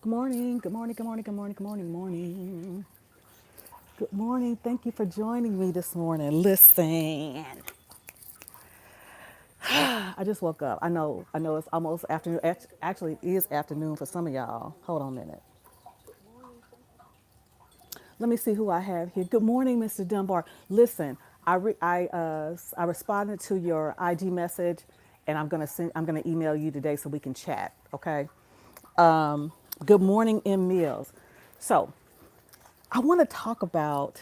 Good morning, good morning, good morning, good morning, good morning, morning. Good morning. Thank you for joining me this morning. Listen, I just woke up. I know it's almost afternoon. Actually, it is afternoon for some of y'all. Hold on a minute. Let me see who I have here. Good morning, Mr. Dunbar. Listen, I responded to your IG message, and I'm gonna email you today so we can chat. Okay. Good morning, M Mills. So I want to talk about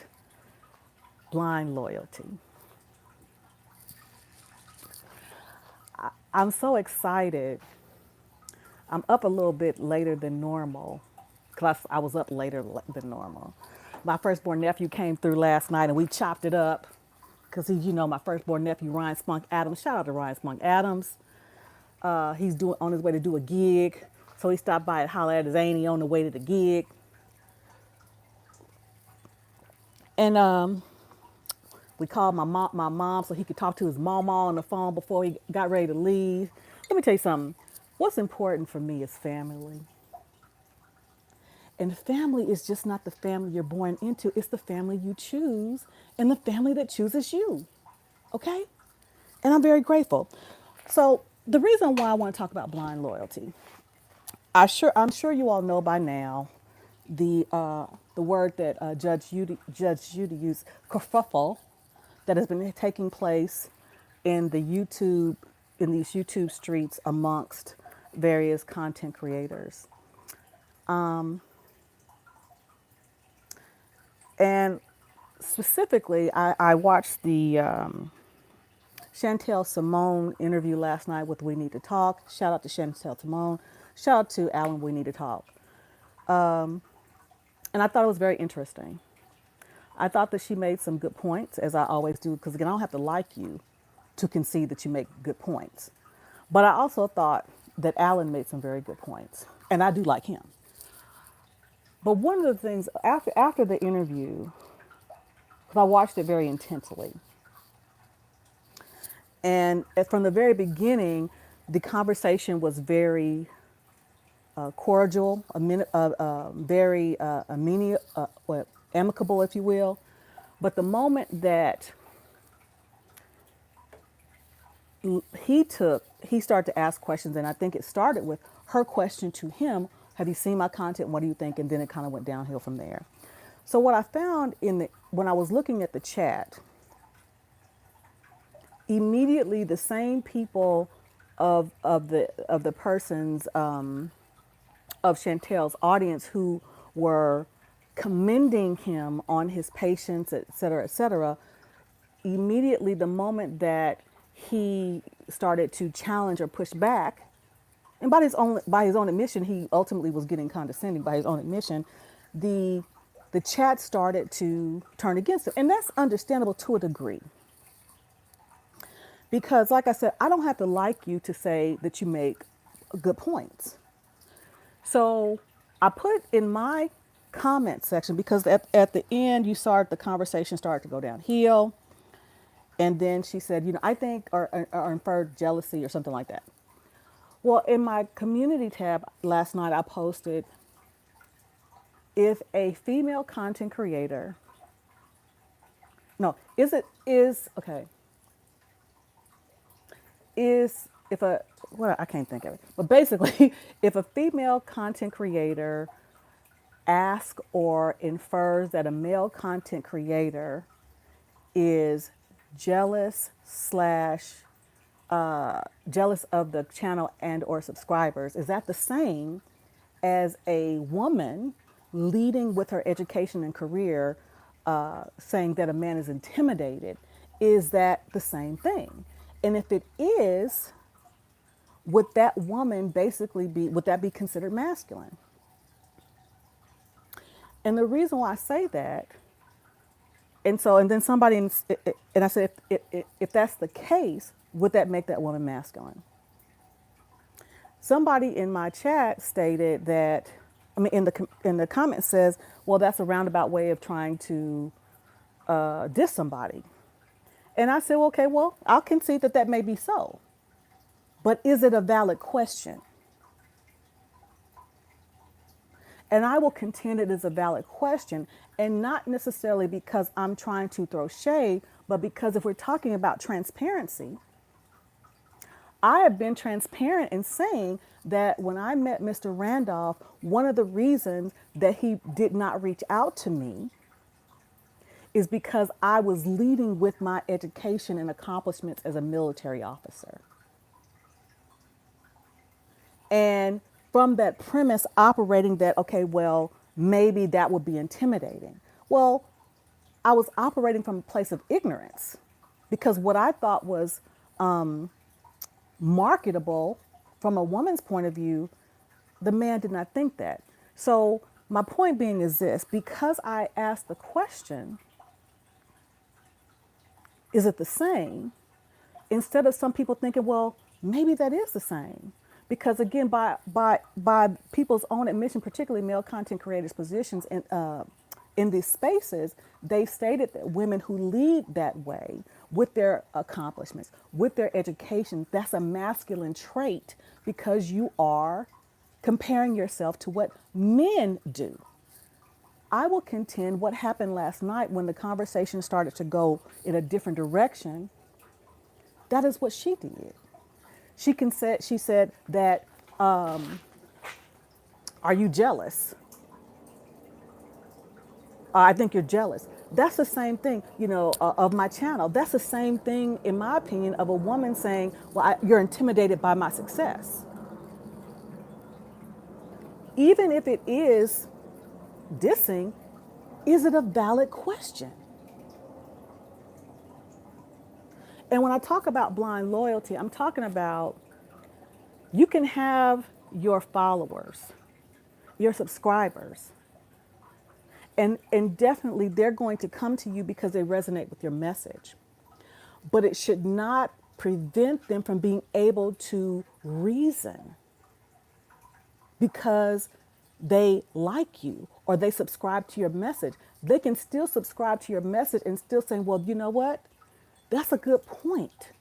blind loyalty. I'm so excited. I'm up a little bit later than normal because I was up later than normal. My firstborn nephew came through last night and we chopped it up because my firstborn nephew, Ryan Spunk Adams. Shout out to Ryan Spunk Adams. He's doing on his way to do a gig. So he stopped by and hollered at his auntie on the way to the gig. And we called my mom so he could talk to his mama on the phone before he got ready to leave. Let me tell you something. What's important for me is family. And family is just not the family you're born into, it's the family you choose and the family that chooses you. Okay? And I'm very grateful. So, the reason why I want to talk about blind loyalty, I'm sure you all know by now the word that Judge Judy used, kerfuffle, that has been taking place in these YouTube streets amongst various content creators. And specifically, I watched the Chantel Simone interview last night with We Need to Talk. Shout out to Chantel Simone. Shout out to Alan We Need to Talk. And I thought it was very interesting. I thought that she made some good points, as I always do, because again, I don't have to like you to concede that you make good points. But I also thought that Alan made some very good points, and I do like him. But one of the things after the interview, because I watched it very intensely, and from the very beginning, the conversation was very cordial, very amicable, if you will. But the moment that he started to ask questions, and I think it started with her question to him: "Have you seen my content? What do you think?" And then it kind of went downhill from there. So what I found when I was looking at the chat, immediately the same people of the person's of Chantel's audience who were commending him on his patience, et cetera, immediately the moment that he started to challenge or push back, and by his own admission, he ultimately was getting condescending by his own admission, the the chat started to turn against him. And that's understandable to a degree. Because like I said, I don't have to like you to say that you make good points. So I put in my comment section, because at the end the conversation started to go downhill. And then she said, I think, or inferred jealousy or something like that. Well, in my community tab last night, I posted, if a female content creator, no, okay, if a, well, I can't think of it, but basically, if a female content creator asks or infers that a male content creator is jealous slash jealous of the channel and or subscribers, is that the same as a woman leading with her education and career, saying that a man is intimidated? Is that the same thing? And if it is, would that be considered masculine? And the reason why I say that, and then somebody, and I said, if that's the case, would that make that woman masculine? Somebody in my chat stated that, I mean, in the comment says, well, that's a roundabout way of trying to diss somebody. And I said, well, okay, well, I'll concede that may be so. But is it a valid question? And I will contend it is a valid question, and not necessarily because I'm trying to throw shade, but because if we're talking about transparency, I have been transparent in saying that when I met Mr. Randolph, one of the reasons that he did not reach out to me is because I was leading with my education and accomplishments as a military officer. And from that premise, operating that, okay, well, maybe that would be intimidating. Well, I was operating from a place of ignorance because what I thought was marketable from a woman's point of view, the man did not think that. So, my point being is this, because I asked the question, is it the same? Instead of some people thinking, well, maybe that is the same. Because again, by people's own admission, particularly male content creators' positions in these spaces, they stated that women who lead that way with their accomplishments, with their education, that's a masculine trait because you are comparing yourself to what men do. I will contend what happened last night when the conversation started to go in a different direction, that is what she did. She said that, are you jealous? I think you're jealous. That's the same thing, of my channel. That's the same thing, in my opinion, of a woman saying, well, you're intimidated by my success. Even if it is dissing, is it a valid question? And when I talk about blind loyalty, I'm talking about you can have your followers, your subscribers, and definitely they're going to come to you because they resonate with your message. But it should not prevent them from being able to reason because they like you or they subscribe to your message. They can still subscribe to your message and still say, well, you know what? That's a good point.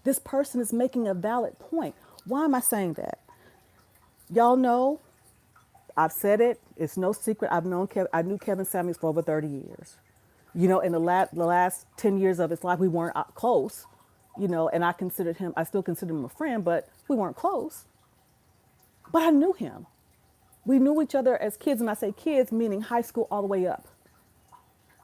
This person is making a valid point. Why am I saying that? Y'all know, I've said it. It's no secret. I knew Kevin Samuels for over 30 years. In the last 10 years of his life, we weren't close, and I still consider him a friend, but we weren't close. But I knew him. We knew each other as kids, and I say kids, meaning high school all the way up.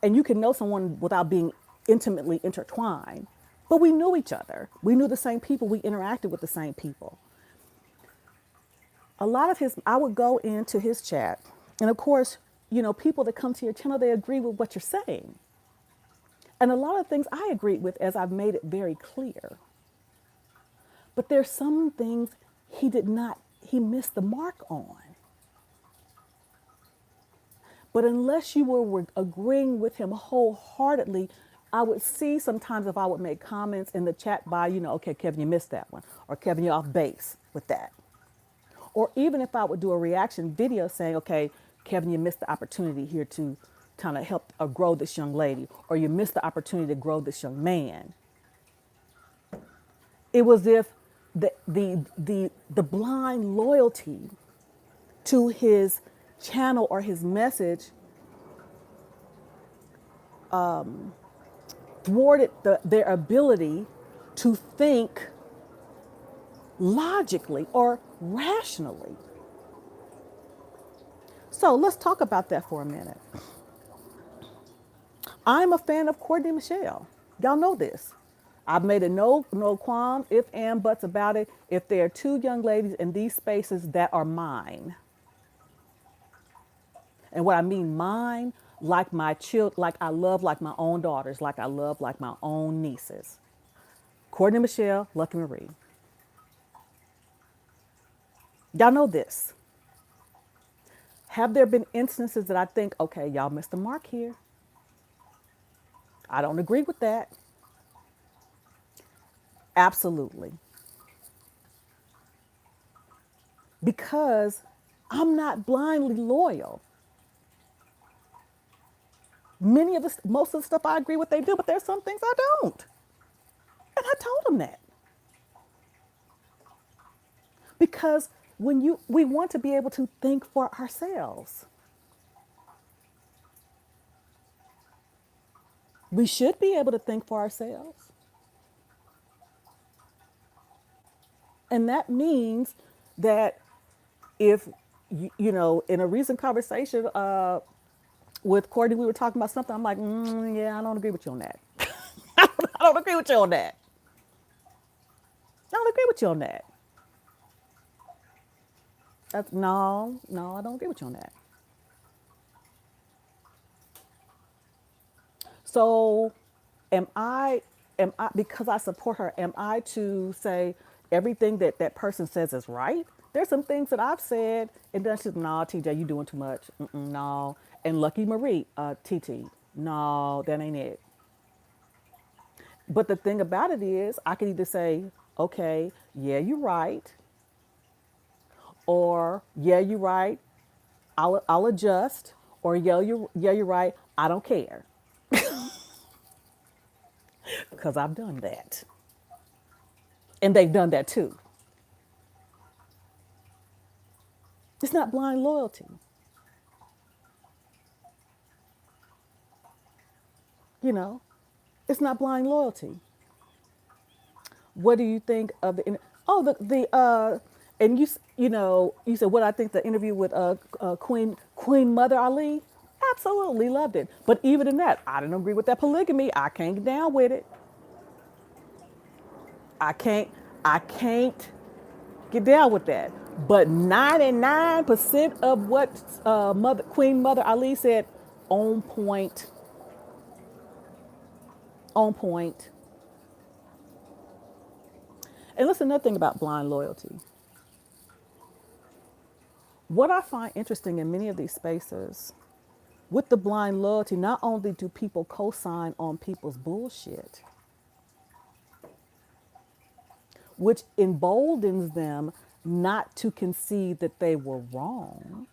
And you can know someone without being intimately intertwined, but we knew each other. We knew the same people. We interacted with the same people. A lot of I would go into his chat, and of course, people that come to your channel, they agree with what you're saying. And a lot of things I agree with, as I've made it very clear. But there's some things he missed the mark on. But unless you were agreeing with him wholeheartedly, I would see sometimes if I would make comments in the chat by, okay, Kevin, you missed that one. Or Kevin, you're off base with that. Or even if I would do a reaction video saying, okay, Kevin, you missed the opportunity here to kind of help grow this young lady. Or you missed the opportunity to grow this young man. It was if the blind loyalty to his channel or his message thwarted their ability to think logically or rationally. So let's talk about that for a minute. I'm a fan of Courtney Michelle. Y'all know this. I've made a no qualm, if and buts about it. If there are two young ladies in these spaces that are mine, and what I mean mine, like my like I love like my own daughters, like I love like my own nieces. Courtney Michelle, Lucky Maree. Y'all know this. Have there been instances that I think, okay, y'all missed the mark here? I don't agree with that. Absolutely. Because I'm not blindly loyal. Most of the stuff I agree with they do, but there's some things I don't. And I told them that. Because We want to be able to think for ourselves. We should be able to think for ourselves. And that means that if, in a recent conversation with Courtney, we were talking about something. I'm like, yeah, I don't agree with you on that. I don't agree with you on that. I don't agree with you on that. No, I don't agree with you on that. So, am I, because I support her, am I to say everything that that person says is right? There's some things that I've said, and then she's, no, TJ, you doing too much. No. And Lucky Marie, TT, no, that ain't it. But the thing about it is, I can either say, okay, yeah, you're right, or yeah, you're right, I'll adjust, or yeah, you're right, I don't care, because I've done that, and they've done that too. It's not blind loyalty, you know. It's not blind loyalty. What do you think of oh and you said what I think the interview with Queen Mother Ali. Absolutely loved it. But even in that, I didn't agree with that polygamy. I can't get down with it. I can't I can't get down with that. But 99% of what Queen Mother Ali said, on point, on point. And listen, another thing about blind loyalty. What I find interesting in many of these spaces, with the blind loyalty, not only do people co-sign on people's bullshit, which emboldens them not to concede that they were wrong,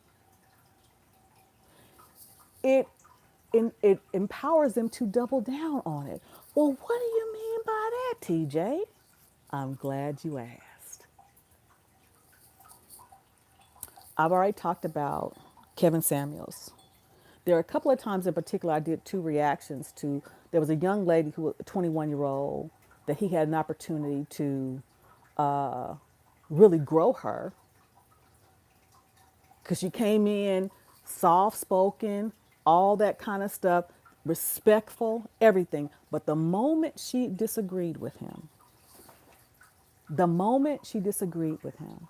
it it empowers them to double down on it. Well, what do you mean by that, TJ? I'm glad you asked. I've already talked about Kevin Samuels. There are a couple of times in particular I did two reactions to. There was a young lady who was a 21-year-old that he had an opportunity to really grow her because she came in soft spoken, all that kind of stuff, respectful, everything. But the moment she disagreed with him, the moment she disagreed with him,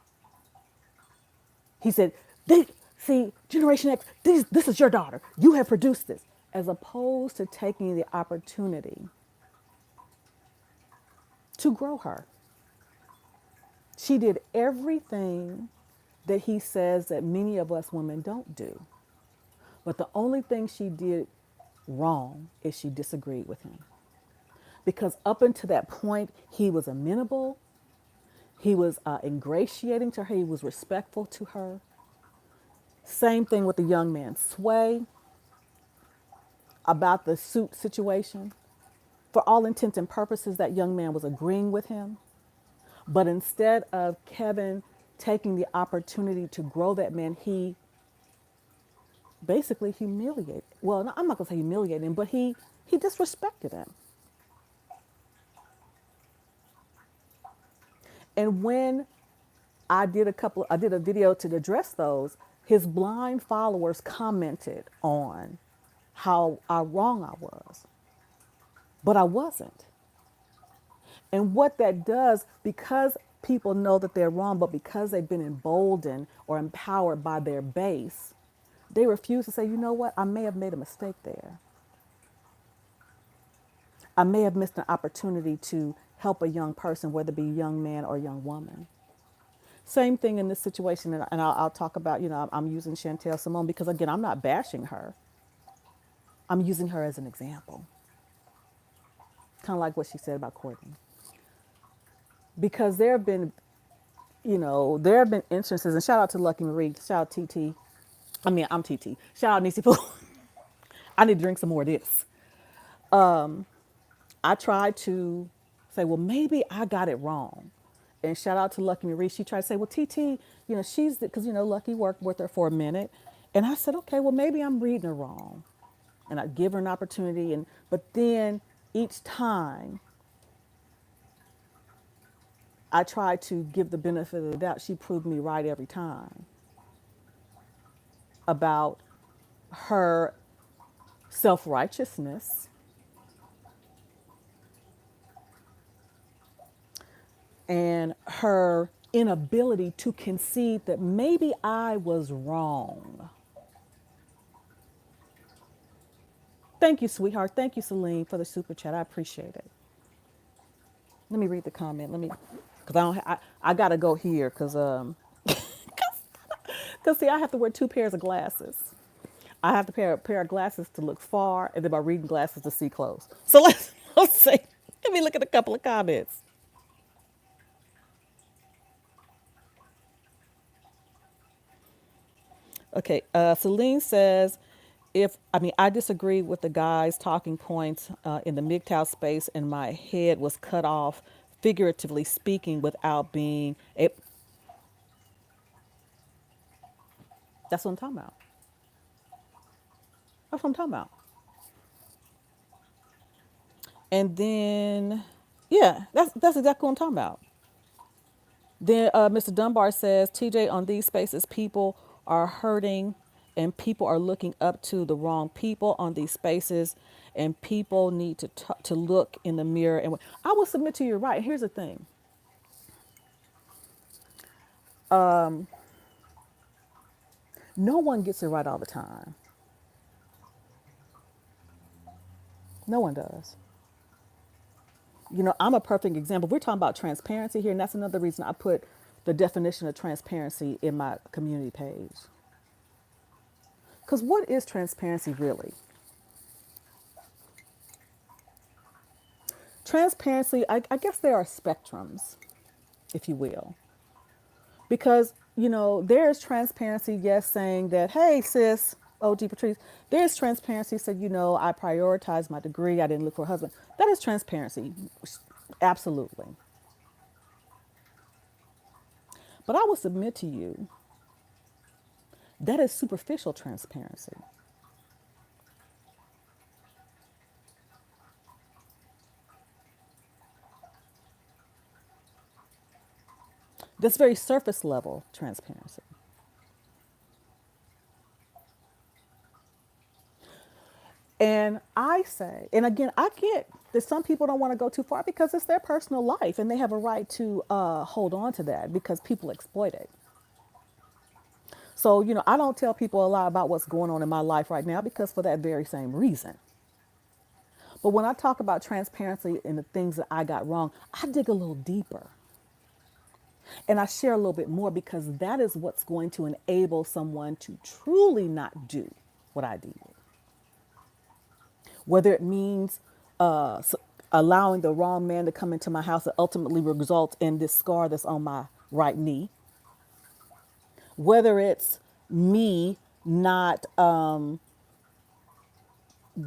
he said, they see, Generation X, this is your daughter. You have produced this. As opposed to taking the opportunity to grow her. She did everything that he says that many of us women don't do. But the only thing she did wrong is she disagreed with him. Because up until that point, he was amenable, he was ingratiating to her, he was respectful to her. Same thing with the young man, Sway, about the suit situation. For all intents and purposes, that young man was agreeing with him. But instead of Kevin taking the opportunity to grow that man, he basically humiliated. Well, no, I'm not going to say humiliated him, but he disrespected him. And when I did a video to address those, his blind followers commented on how wrong I was. But I wasn't. And what that does, because people know that they're wrong, but because they've been emboldened or empowered by their base, they refuse to say, you know what, I may have made a mistake there. I may have missed an opportunity to help a young person, whether it be a young man or a young woman. Same thing in this situation, and I'll talk about, I'm using Chantel Simone because, again, I'm not bashing her. I'm using her as an example. Kind of like what she said about Courtney. Because there have been instances, and shout out to Lucky Marie, shout out TT. I'm TT. Shout out Nisi Poo. I need to drink some more of this. I tried to say, well, maybe I got it wrong. and shout out to Lucky Marie. She tried to say, well, TT, she's because Lucky worked with her for a minute, and I said, okay, well maybe I'm reading her wrong, and I give her an opportunity, but then each time I tried to give the benefit of the doubt, she proved me right every time about her self-righteousness and her inability to concede that maybe I was wrong. Thank you, sweetheart. Thank you, Celine, for the super chat. I appreciate it. Let me read the comment. Because I gotta go here because because see, I have to wear two pairs of glasses. I have to pair a pair of glasses to look far, and then my reading glasses to see close. So let's see. Let me look at a couple of comments. Okay, Celine says, I disagree with the guy's talking points in the MGTOW space, and my head was cut off, figuratively speaking, without being a. That's what I'm talking about. That's what I'm talking about. And then, yeah, that's exactly what I'm talking about. Then Mr. Dunbar says, TJ, on these spaces, people are hurting and people are looking up to the wrong people on these spaces, and people need to look in the mirror. And I will submit to you, right. Here's the thing. No one gets it right all the time. No one does. I'm a perfect example. We're talking about transparency here, and that's another reason I put the definition of transparency in my community page. Because what is transparency really? Transparency, I guess there are spectrums, if you will. Because, there's transparency, yes, saying that, hey, sis, OG Patrice, there's transparency, said, I prioritized my degree, I didn't look for a husband. That is transparency, absolutely. But I will submit to you, that is superficial transparency. That's very surface level transparency. And I say, and again, I get that some people don't want to go too far because it's their personal life and they have a right to hold on to that because people exploit it. So, I don't tell people a lot about what's going on in my life right now because for that very same reason. But when I talk about transparency and the things that I got wrong, I dig a little deeper. And I share a little bit more because that is what's going to enable someone to truly not do what I did. Whether it means allowing the wrong man to come into my house that ultimately results in this scar that's on my right knee. Whether it's me not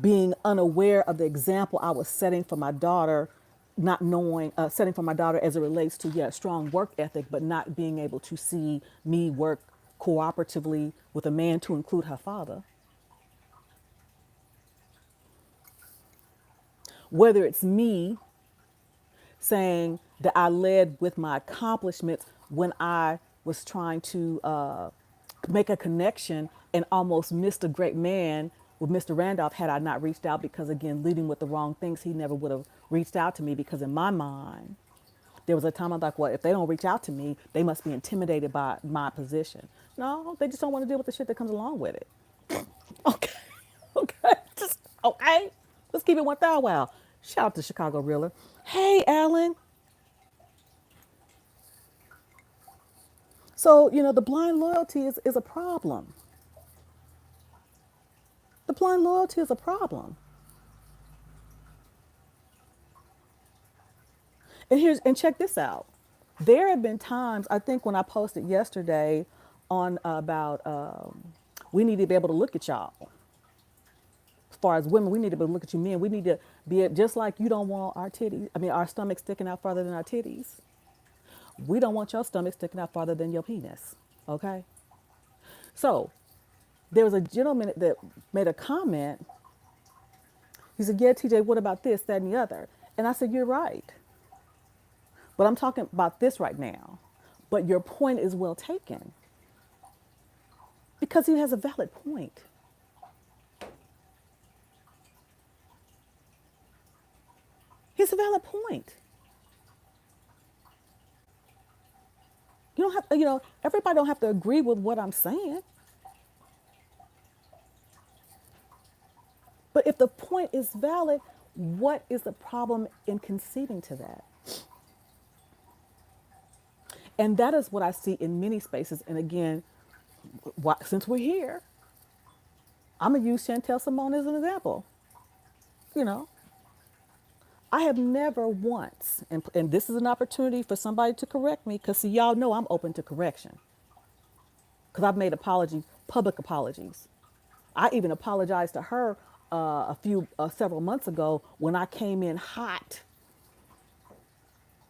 being unaware of the example I was setting for my daughter, not knowing, setting for my daughter as it relates to, strong work ethic, but not being able to see me work cooperatively with a man to include her father. Whether it's me saying that I led with my accomplishments when I was trying to make a connection and almost missed a great man with Mr. Randolph had I not reached out because, again, leading with the wrong things, he never would have reached out to me because in my mind, there was a time I'm like, well, if they don't reach out to me, they must be intimidated by my position. No, they just don't want to deal with the shit that comes along with it. Okay. Okay. Just, okay. Let's keep it 1,000 wow. Shout out to Chicago Reeler. Hey, Alan. So, the blind loyalty is a problem. The blind loyalty is a problem. And check this out. There have been times, I think when I posted yesterday on about we need to be able to look at y'all. As far as women, we need to be able to look at you men. We need to be just like you don't want our titties. I mean, our stomachs sticking out farther than our titties. We don't want your stomach sticking out farther than your penis. Okay? So there was a gentleman that made a comment. He said, yeah, TJ, what about this, that, and the other? And I said, you're right. But I'm talking about this right now. But your point is well taken because he has a valid point. He has a valid point. You don't have, everybody don't have to agree with what I'm saying. But if the point is valid, what is the problem in conceding to that? And that is what I see in many spaces. And again, since we're here, I'm going to use Chantel Simone as an example. You know, I have never once, and this is an opportunity for somebody to correct me, because see, y'all know I'm open to correction. Because I've made public apologies. I even apologized to her several months ago when I came in hot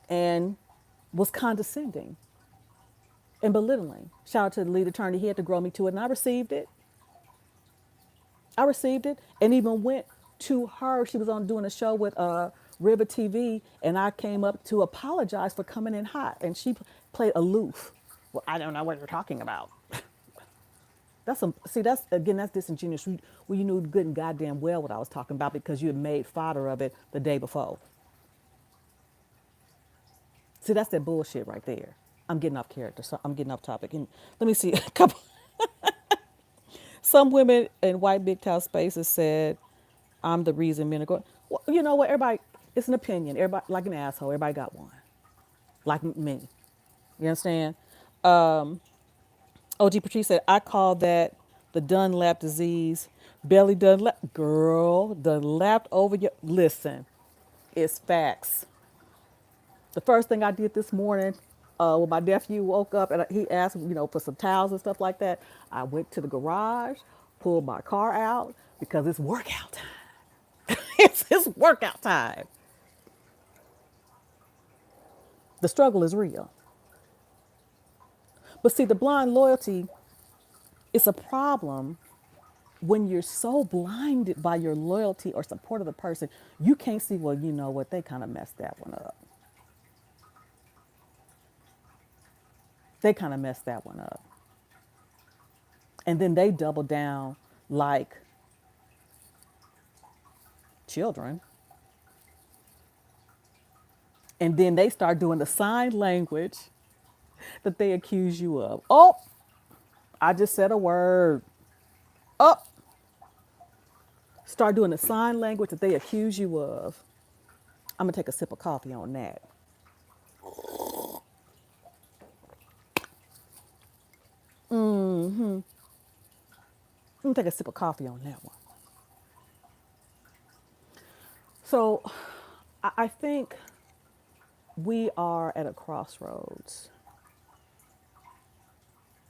and was condescending and belittling. Shout out to the lead attorney. He had to grow me to it, and I received it. I received it, and even went to her. She was on doing a show with River TV, and I came up to apologize for coming in hot, and she played aloof. Well, I don't know what you're talking about. That's disingenuous. Well, you knew good and goddamn well what I was talking about because you had made fodder of it the day before. See, that's that bullshit right there. I'm getting off character, so I'm getting off topic. And let me see a couple. Some women in white big towel spaces said, "I'm the reason men are going." Well, you know what? Everybody, it's an opinion. Everybody, like an asshole. Everybody got one, like me. You understand? OG Patrice said, "I call that the Dunlap disease. Belly Dunlap, girl, Dunlap over your." Listen, it's facts. The first thing I did this morning, when my nephew woke up and he asked, for some towels and stuff like that, I went to the garage, pulled my car out because it's workout time. It's workout time. The struggle is real. But see, the blind loyalty is a problem when you're so blinded by your loyalty or support of the person, you can't see, well, you know what, they kind of messed that one up. They kind of messed that one up. And then they double down like children. And then they start doing the sign language that they accuse you of. Oh, I just said a word. Oh, start doing the sign language that they accuse you of. I'm going to take a sip of coffee on that. I'm going to take a sip of coffee on that one. So I think we are at a crossroads.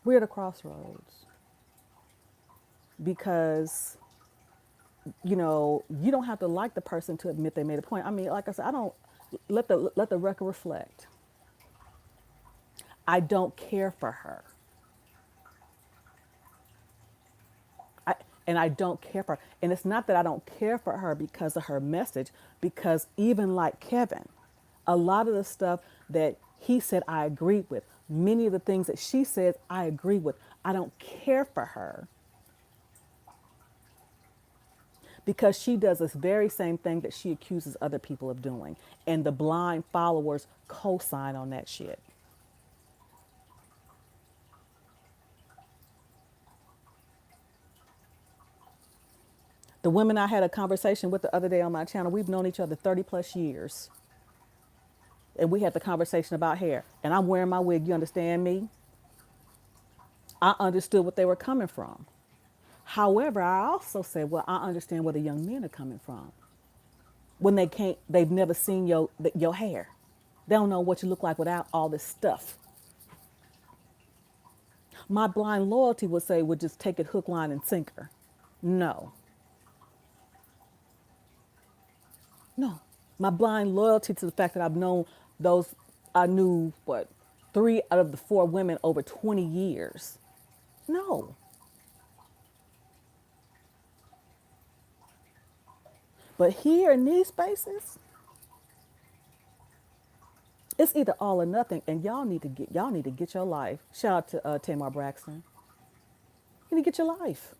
We're at a crossroads because, you don't have to like the person to admit they made a point. I mean, like I said, I don't let the record reflect. I don't care for her. And I don't care for her. And it's not that I don't care for her because of her message, because even like Kevin, a lot of the stuff that he said I agreed with. Many of the things that she says I agree with. I don't care for her because she does this very same thing that she accuses other people of doing. And the blind followers co-sign on that shit. The women I had a conversation with the other day on my channel, we've known each other 30 plus years. And we had the conversation about hair. And I'm wearing my wig, you understand me? I understood what they were coming from. However, I also said, well, I understand where the young men are coming from. When they've never seen your hair. They don't know what you look like without all this stuff. My blind loyalty would just take it hook, line, and sinker. No. No. My blind loyalty to the fact that I've known I knew, 3 out of the 4 women over 20 years. No. But here in these spaces, it's either all or nothing, and y'all need to get your life. Shout out to Tamar Braxton. You need to get your life.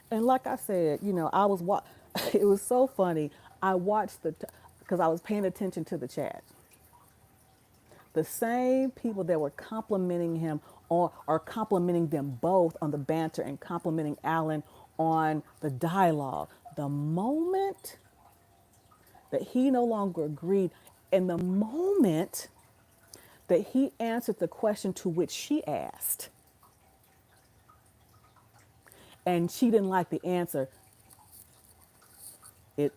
And like I said, it was so funny. I watched because I was paying attention to the chat. The same people that were complimenting him on are complimenting them both on the banter and complimenting Alan on the dialogue. The moment that he no longer agreed, and the moment that he answered the question to which she asked, and she didn't like the answer,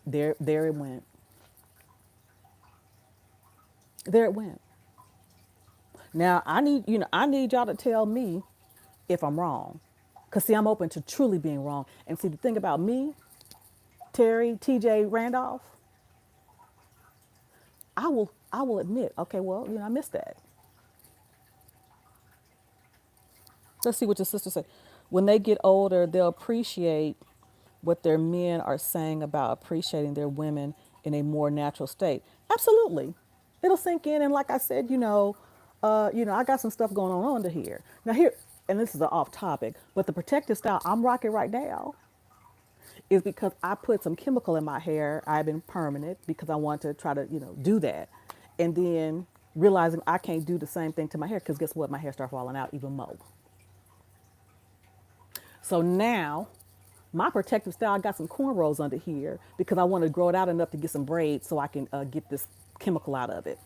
there it went. There it went. Now I need y'all to tell me if I'm wrong. Cause see, I'm open to truly being wrong. And see, the thing about me, Terry, TJ Randolph, I will admit, okay, well, I missed that. Let's see what your sister said. When they get older, they'll appreciate what their men are saying about appreciating their women in a more natural state. Absolutely. It'll sink in. And like I said, I got some stuff going on under here. Now here, and this is an off topic, but the protective style I'm rocking right now is because I put some chemical in my hair. I've been permanent because I want to try to, do that. And then realizing I can't do the same thing to my hair because guess what? My hair started falling out even more. So now my protective style, I got some cornrows under here because I want to grow it out enough to get some braids so I can get this chemical out of it.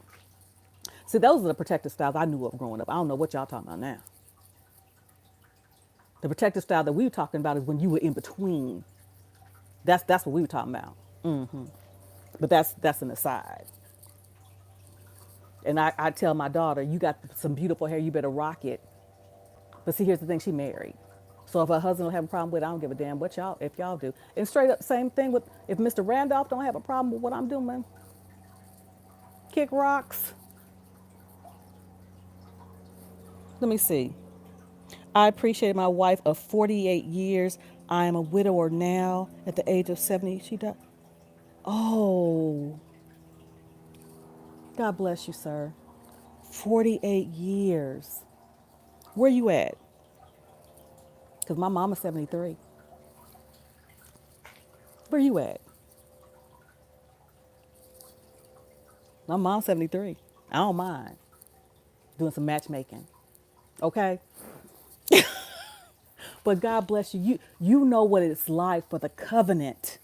See, those are the protective styles I knew of growing up. I don't know what y'all talking about now. The protective style that we were talking about is when you were in between. That's what we were talking about. But that's an aside. And I tell my daughter, you got some beautiful hair, you better rock it. But see, here's the thing, she married. So if her husband don't have a problem with it, I don't give a damn what if y'all do. And straight up, same thing with if Mr. Randolph don't have a problem with what I'm doing, kick rocks. Let me see. I appreciated my wife of 48 years. I am a widower now at the age of 70. She died. Oh, God bless you, sir. 48 years. Where you at? Because my mama's 73. Where you at? My mom's 73. I don't mind doing some matchmaking. Okay? But God bless you. You know what it's like for the covenant.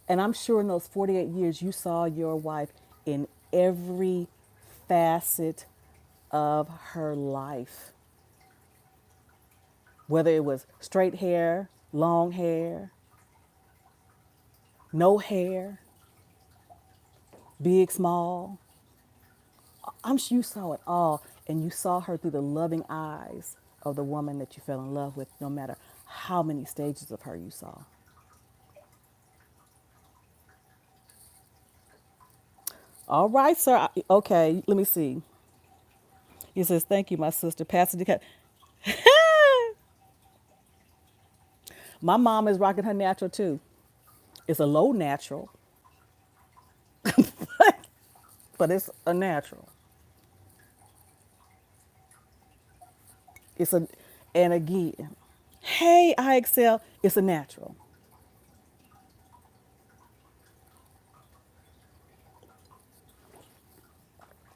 And I'm sure in those 48 years you saw your wife in every facet of her life. Whether it was straight hair, long hair, no hair, big, small. I'm sure you saw it all, and you saw her through the loving eyes of the woman that you fell in love with, no matter how many stages of her you saw. All right, sir. Okay, let me see. He says, thank you, my sister. Pastor DeCat. My mom is rocking her natural too. It's a low natural, but it's a natural. It's a, and again, hey, I excel. It's a natural.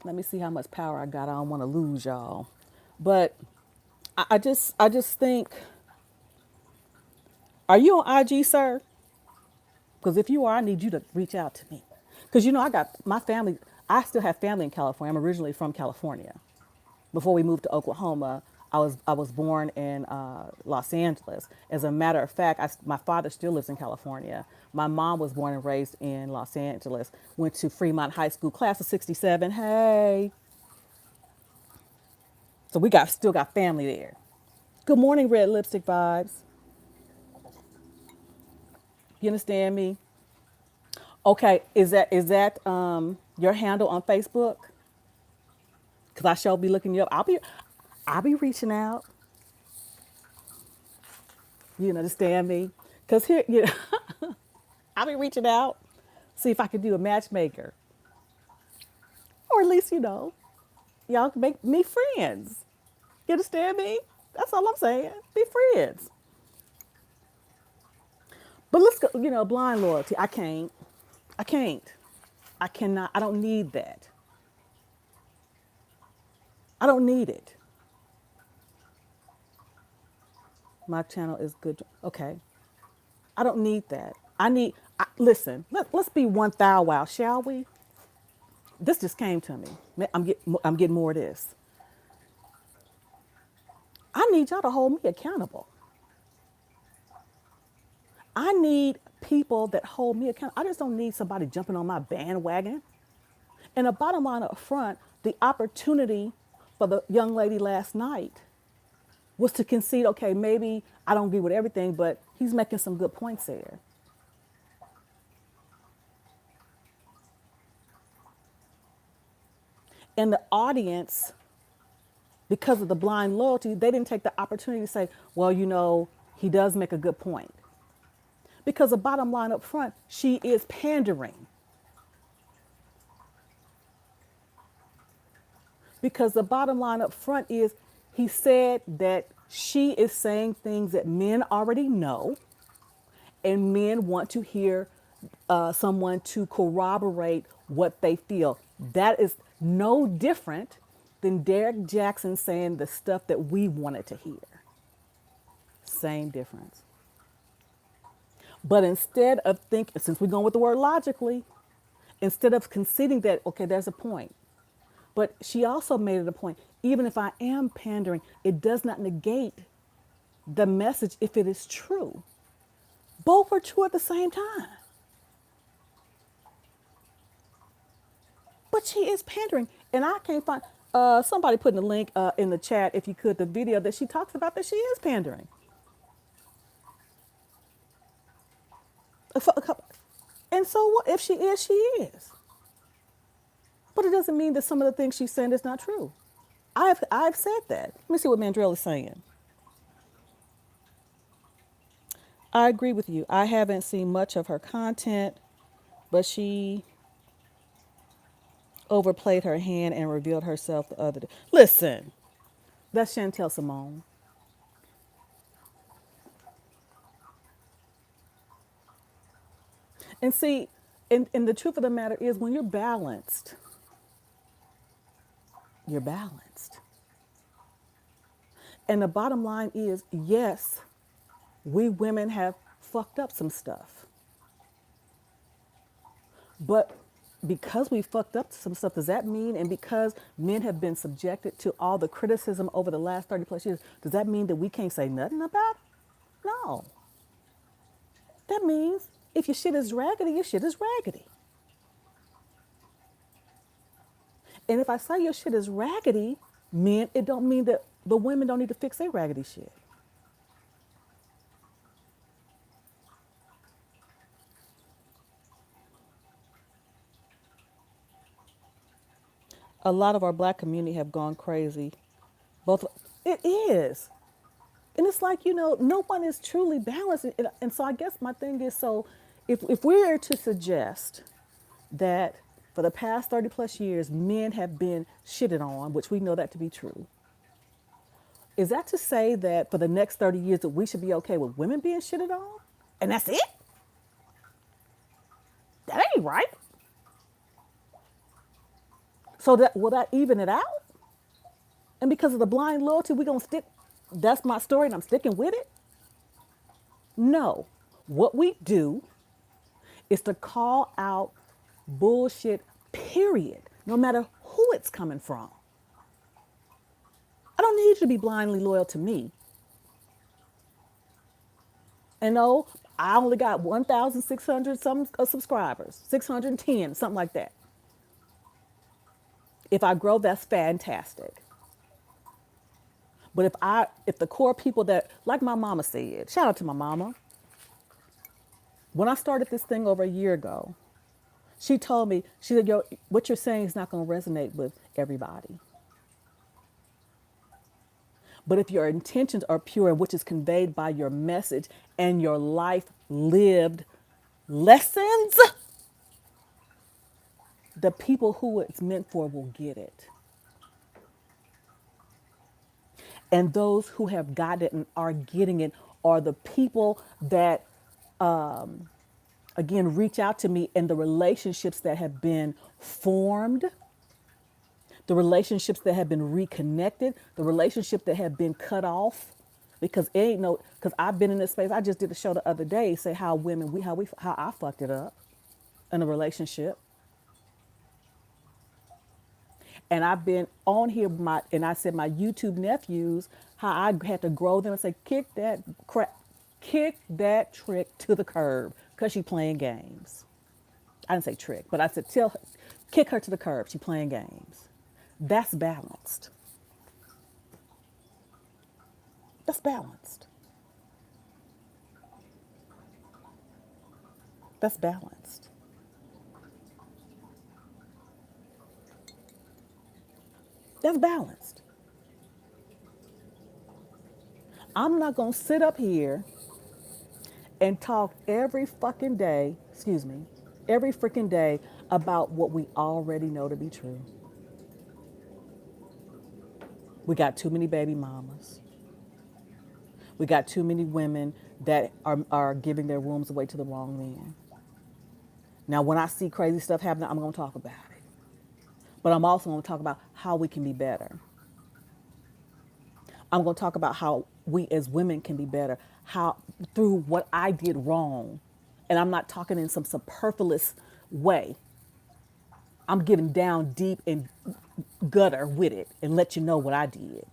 Let me see how much power I got. I don't want to lose y'all, but I just think, are you on IG, sir? Because if you are, I need you to reach out to me. Because I got my family. I still have family in California. I'm originally from California. Before we moved to Oklahoma, I was born in Los Angeles. As a matter of fact, my father still lives in California. My mom was born and raised in Los Angeles. Went to Fremont High School, class of '67. Hey, so we still got family there. Good morning, Red Lipstick Vibes. You understand me? Okay, is that your handle on Facebook? Because I shall be looking you up. I'll be reaching out. You understand me? Because here, I'll be reaching out, see if I can do a matchmaker, or at least y'all can make me friends. You understand me? That's all I'm saying. Be friends. But let's go. Blind loyalty. I can't. I can't. I cannot. I don't need that. I don't need it. My channel is good. Okay. I don't need that. Listen, let's be one thou wow, shall we? This just came to me. I'm getting more of this. I need y'all to hold me accountable. I need people that hold me accountable. I just don't need somebody jumping on my bandwagon. And the bottom line up front, the opportunity for the young lady last night was to concede, okay, maybe I don't agree with everything, but he's making some good points there. And the audience, because of the blind loyalty, they didn't take the opportunity to say, well, he does make a good point. Because the bottom line up front, she is pandering. Because the bottom line up front is he said that she is saying things that men already know, and men want to hear someone to corroborate what they feel. That is no different than Derek Jackson saying the stuff that we wanted to hear. Same difference. But instead of thinking, since we're going with the word logically, instead of conceding that, okay, there's a point. But she also made it a point, even if I am pandering, it does not negate the message if it is true. Both are true at the same time. But she is pandering. And I can't find, somebody put in the link in the chat, if you could, the video that she talks about that she is pandering. And so what? If she is, she is. But it doesn't mean that some of the things she's saying is not true. I've said that. Let me see what Mandrell is saying. I agree with you. I haven't seen much of her content, but she overplayed her hand and revealed herself the other day. Listen, that's Chantel Simone. And see, and the truth of the matter is when you're balanced, you're balanced. And the bottom line is, yes, we women have fucked up some stuff. But because we fucked up some stuff, does that mean, and because men have been subjected to all the criticism over the last 30 plus years, does that mean that we can't say nothing about it? No. That means if your shit is raggedy, your shit is raggedy. And if I say your shit is raggedy, men, it don't mean that the women don't need to fix their raggedy shit. A lot of our black community have gone crazy. Both, it is. And it's like, no one is truly balanced. And so I guess my thing is, so if we're to suggest that for the past 30 plus years, men have been shitted on, which we know that to be true, is that to say that for the next 30 years that we should be okay with women being shitted on? And that's it? That ain't right. So will that even it out? And because of the blind loyalty, we're going to stick, that's my story and I'm sticking with it? No. What we do is to call out bullshit, period, no matter who it's coming from. I don't need you to be blindly loyal to me. And no, I only got 1,600 some subscribers, 610, something like that. If I grow, that's fantastic. But if the core people that, like my mama said, shout out to my mama. When I started this thing over a year ago, She told me, she said, yo, what you're saying is not going to resonate with everybody. But if your intentions are pure, which is conveyed by your message and your life lived lessons, the people who it's meant for will get it. And those who have gotten it and are getting it are the people that, again, reach out to me, and the relationships that have been formed, the relationships that have been reconnected, the relationship that have been cut off. Because it ain't no, because I've been in this space. I just did a show the other day, say how women, how I fucked it up in a relationship. And I've been on here, and I said my YouTube nephews, how I had to grow them and say, kick that trick to the curb, because she playing games. I didn't say trick, but I said, kick her to the curb. She playing games. That's balanced. That's balanced. That's balanced. That's balanced. I'm not going to sit up here and talk every fucking day, excuse me, every freaking day about what we already know to be true. We got too many baby mamas. We got too many women that are giving their wombs away to the wrong men. Now, when I see crazy stuff happening, I'm going to talk about it. But I'm also going to talk about how we can be better. I'm going to talk about how we as women can be better, how through what I did wrong. And I'm not talking in some superfluous way. I'm getting down deep and gutter with it and let you know what I did.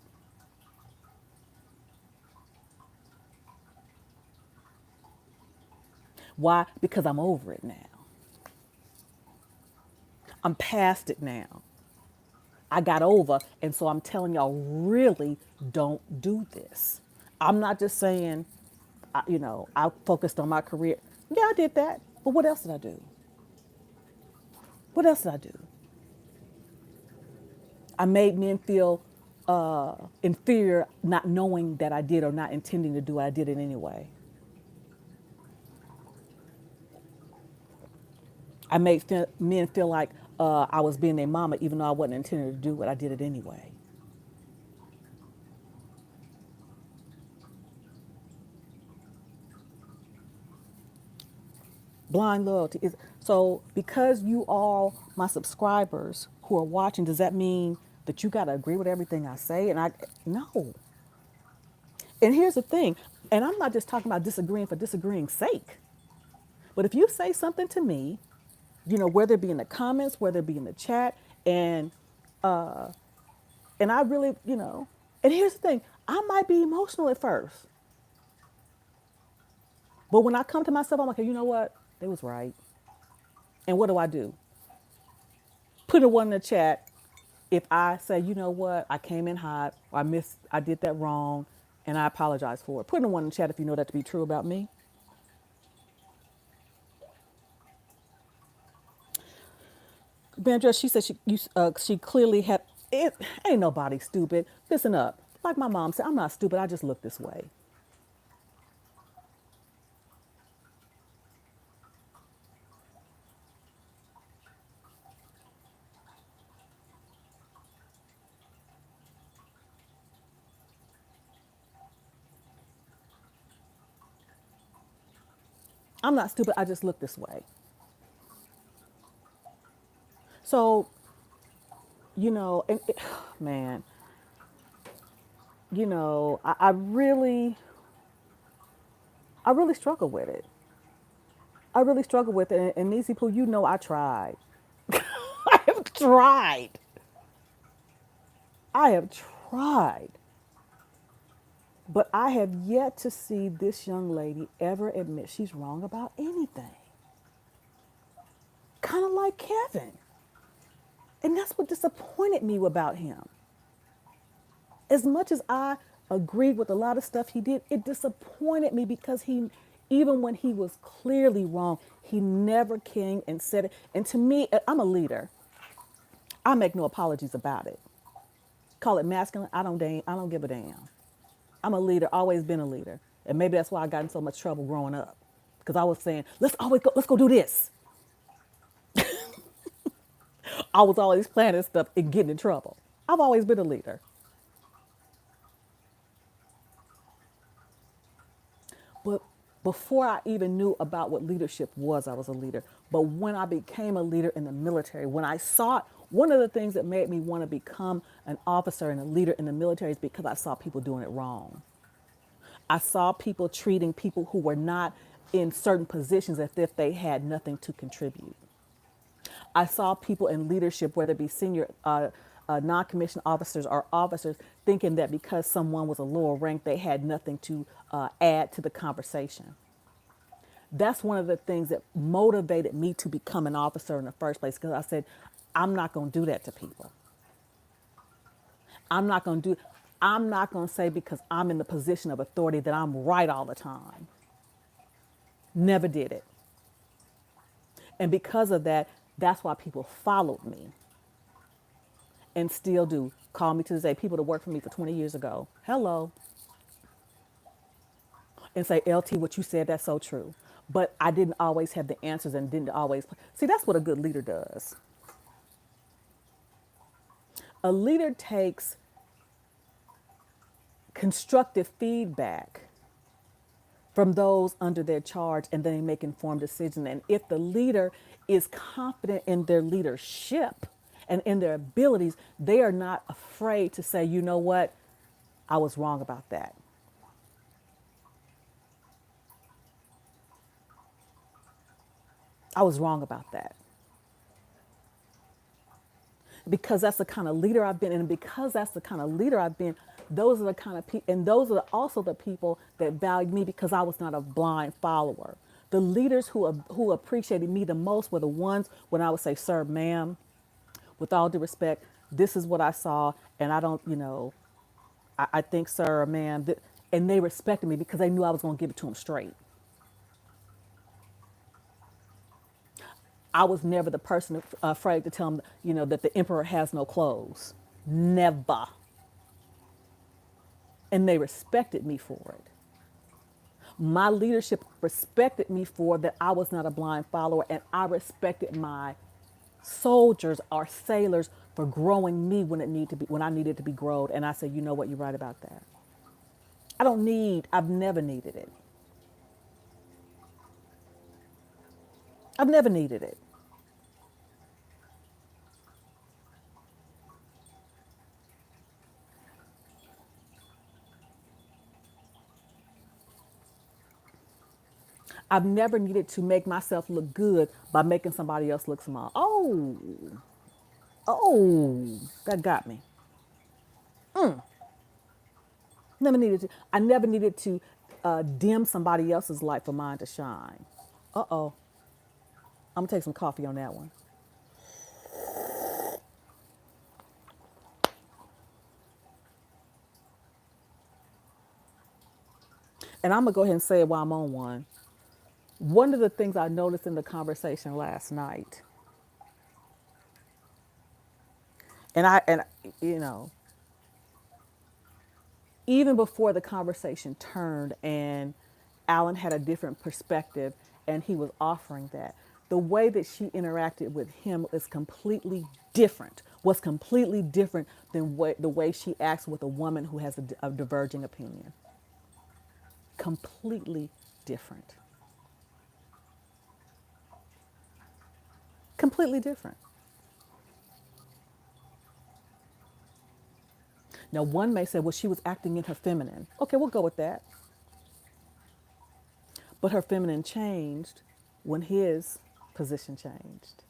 Why? Because I'm over it now. I'm past it now. I got over, and so I'm telling y'all, really don't do this. I'm not just saying, I focused on my career. Yeah, I did that, but what else did I do? What else did I do? I made men feel inferior, not knowing that I did or not intending to do it. I did it anyway. I made men feel like I was being their mama, even though I wasn't intending to do it. I did it anyway. Blind loyalty is so, because you all my subscribers who are watching, does that mean that you got to agree with everything I say? And I no. And here's the thing, and I'm not just talking about disagreeing for disagreeing's sake. But if you say something to me, whether it be in the comments, whether it be in the chat, and I really, and here's the thing, I might be emotional at first, but when I come to myself, I'm like, hey, you know what? They was right. And what do? Put a one in the chat if I say, you know what, I came in hot, or I did that wrong, and I apologize for it. Put a one in the chat if you know that to be true about me. Bandra, she said she clearly had it. Ain't nobody stupid. Listen up. Like my mom said, I'm not stupid. I just look this way. I'm not stupid. I just look this way. So, and man, I really struggle with it. I really struggle with it. And Nisi Poo, I tried. I have tried. I have tried. But I have yet to see this young lady ever admit she's wrong about anything. Kind of like Kevin. And that's what disappointed me about him. As much as I agreed with a lot of stuff he did, it disappointed me because Even when he was clearly wrong, he never came and said it. And to me, I'm a leader. I make no apologies about it. Call it masculine. I don't give a damn. I'm a leader, always been a leader. And maybe that's why I got in so much trouble growing up. Because I was saying, let's go do this. I was always planning stuff and getting in trouble. I've always been a leader. But before I even knew about what leadership was, I was a leader. But when I became a leader in the military, when I saw it, one of the things that made me want to become an officer and a leader in the military is because I saw people doing it wrong. I saw people treating people who were not in certain positions as if they had nothing to contribute. I saw people in leadership, whether it be senior non-commissioned officers or officers, thinking that because someone was a lower rank, they had nothing to add to the conversation. That's one of the things that motivated me to become an officer in the first place, because I said, I'm not going to do that to people. I'm not going to do. I'm not going to say because I'm in the position of authority that I'm right all the time. Never did it. And because of that, that's why people followed me and still do. Call me to this day. People that worked for me for 20 years ago, hello, and say, LT, what you said, that's so true. But I didn't always have the answers and didn't always. See, that's what a good leader does. A leader takes constructive feedback from those under their charge and then they make informed decisions. And if the leader is confident in their leadership and in their abilities, they are not afraid to say, you know what, I was wrong about that. I was wrong about that. Because that's the kind of leader I've been, and because that's the kind of leader I've been, those are the kind of people, and those are also the people that valued me because I was not a blind follower. The leaders who appreciated me the most were the ones when I would say, "Sir, ma'am, with all due respect, this is what I saw, and I don't, I think, sir or ma'am," and they respected me because they knew I was going to give it to them straight. I was never the person afraid to tell them, that the emperor has no clothes. Never. And they respected me for it. My leadership respected me for that I was not a blind follower, and I respected my soldiers or sailors for growing me when I needed to be growed. And I said, you know what, you're right about that. I've never needed it. I've never needed it. I've never needed to make myself look good by making somebody else look small. Oh, that got me. Never needed to. I never needed to dim somebody else's light for mine to shine. Uh-oh. I'm gonna take some coffee on that one. And I'm gonna go ahead and say it while I'm on one. One of the things I noticed in the conversation last night, and you know, even before the conversation turned and Alan had a different perspective and he was offering that, the way that she interacted with him is completely different, was completely different than the way she acts with a woman who has a diverging opinion. Completely different. Completely different. Now, one may say, well, she was acting in her feminine. Okay, we'll go with that. But her feminine changed when his position changed.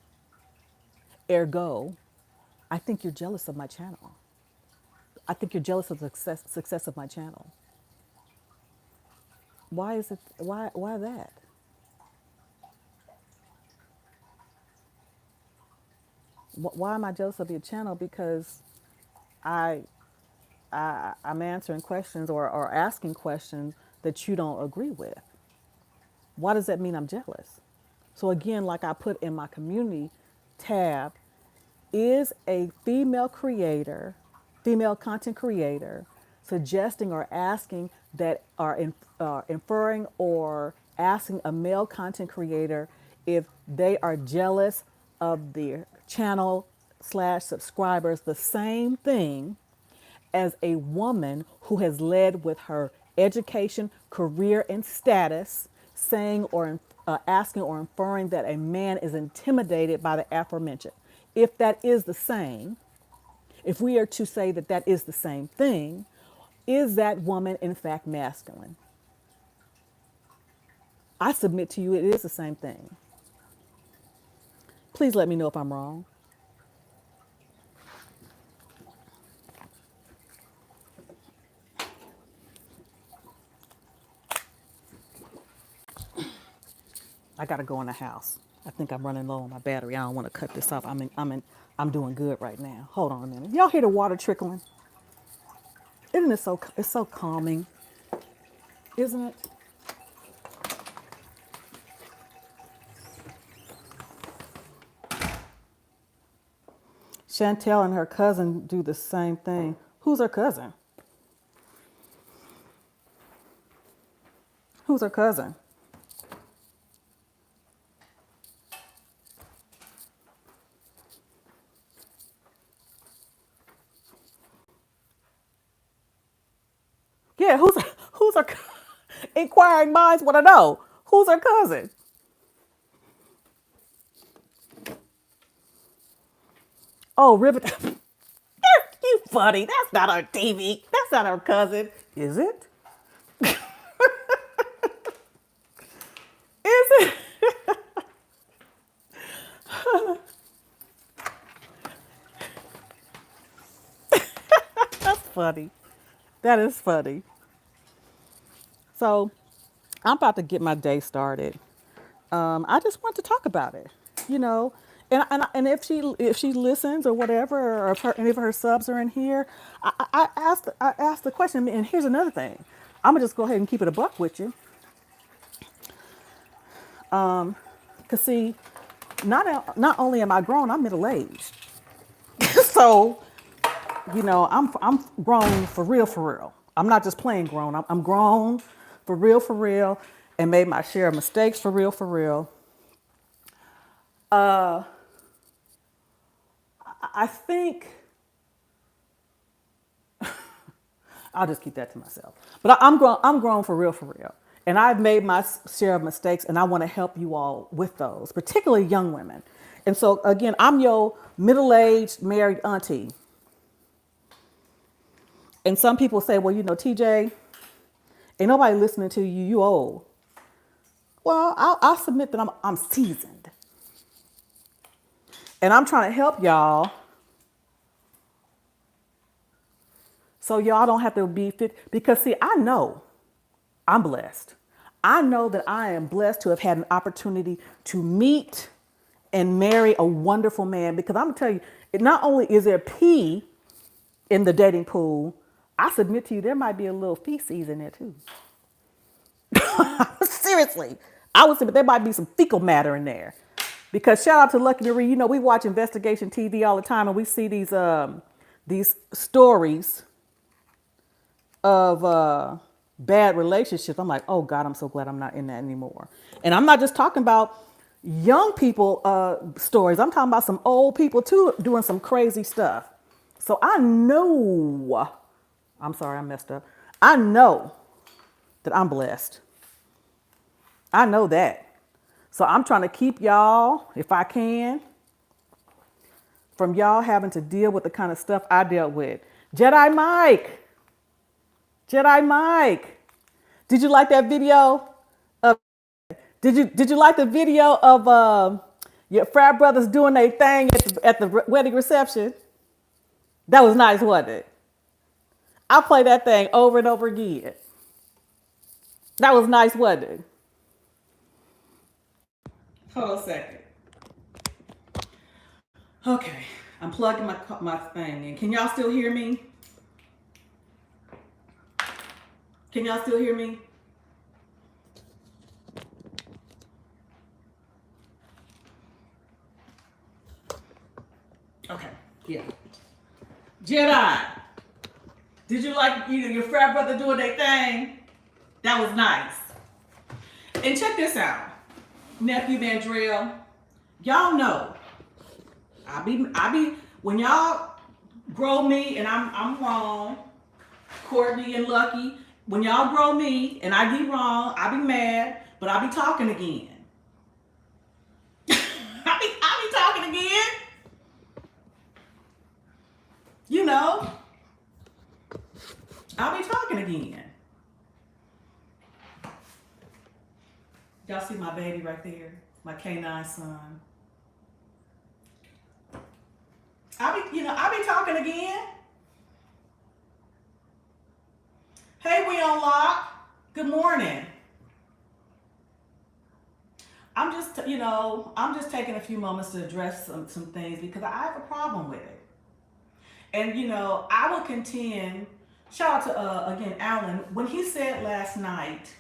Ergo, I think you're jealous of my channel. I think you're jealous of the success of my channel. Why is it? Why that? Why am I jealous of your channel? Because I, I'm answering questions or asking questions that you don't agree with. Why does that mean I'm jealous? So again, like I put in my community tab, is a female content creator, suggesting or asking that inferring or asking a male content creator if they are jealous of their channel slash subscribers, the same thing as a woman who has led with her education, career, and status, saying or asking or inferring that a man is intimidated by the aforementioned. If that is the same, if we are to say that that is the same thing, is that woman in fact masculine? I submit to you it is the same thing. Please let me know if I'm wrong. I gotta go in the house. I think I'm running low on my battery. I don't want to cut this off. I'm doing good right now. Hold on a minute. Y'all hear the water trickling? Isn't it so? It's so calming, isn't it? Chantel and her cousin do the same thing. Who's her cousin? Who's her cousin? Yeah, who's her? Inquiring minds want to know who's her cousin. Oh, Rivet. You funny. That's not her TV. That's not her cousin. Is it? Is it? That's funny. That is funny. So I'm about to get my day started. I just want to talk about it, you know. And if she listens or whatever, or if any of her subs are in here, I asked the question. And here's another thing. I'm gonna just go ahead and keep it a buck with you. Cause see, not only am I grown, I'm middle aged. So, you know, I'm grown for real, for real. I'm not just playing grown. I'm grown for real, and made my share of mistakes for real, for real. I think I'll just keep that to myself. But I'm grown. I'm grown for real, for real. And I've made my share of mistakes, and I want to help you all with those, particularly young women. And so again, I'm your middle-aged married auntie. And some people say, well, you know, TJ, ain't nobody listening to you. You old. Well, I'll submit that I'm seasoned, and I'm trying to help y'all, so y'all don't have to be fit. Because see, I know I'm blessed. I know that I am blessed to have had an opportunity to meet and marry a wonderful man. Because I'm gonna tell you, not only is there pee in the dating pool, I submit to you there might be a little feces in there too. Seriously, I would say, but there might be some fecal matter in there. Because shout out to Lucky Marie, you know, we watch investigation TV all the time, and we see these stories of bad relationships. I'm like, oh God, I'm so glad I'm not in that anymore. And I'm not just talking about young people stories. I'm talking about some old people too doing some crazy stuff. So I know, I'm sorry, I messed up. I know that I'm blessed. I know that. So I'm trying to keep y'all, if I can, from y'all having to deal with the kind of stuff I dealt with. Jedi Mike. Jedi Mike. Did you like that video? Did you like the video of your frat brothers doing their thing at the wedding reception? That was nice, wasn't it? I play that thing over and over again. That was nice, wasn't it? Hold on a second. Okay, I'm plugging my thing in. Can y'all still hear me? Can y'all still hear me? Yeah. Jedi, did you like your frat brother doing their thing? That was nice. And check this out. Nephew Vandrell, y'all know I be when y'all grow me and I'm wrong, Courtney and Lucky, when y'all grow me and I be wrong, I be mad, but I be talking again. I be talking again. You know, I'll be talking again. Y'all see my baby right there? My K9 son. I be talking again. Hey, we on lock. Good morning. I'm just taking a few moments to address some things because I have a problem with it. And I will contend, shout out to again Alan, when he said last night,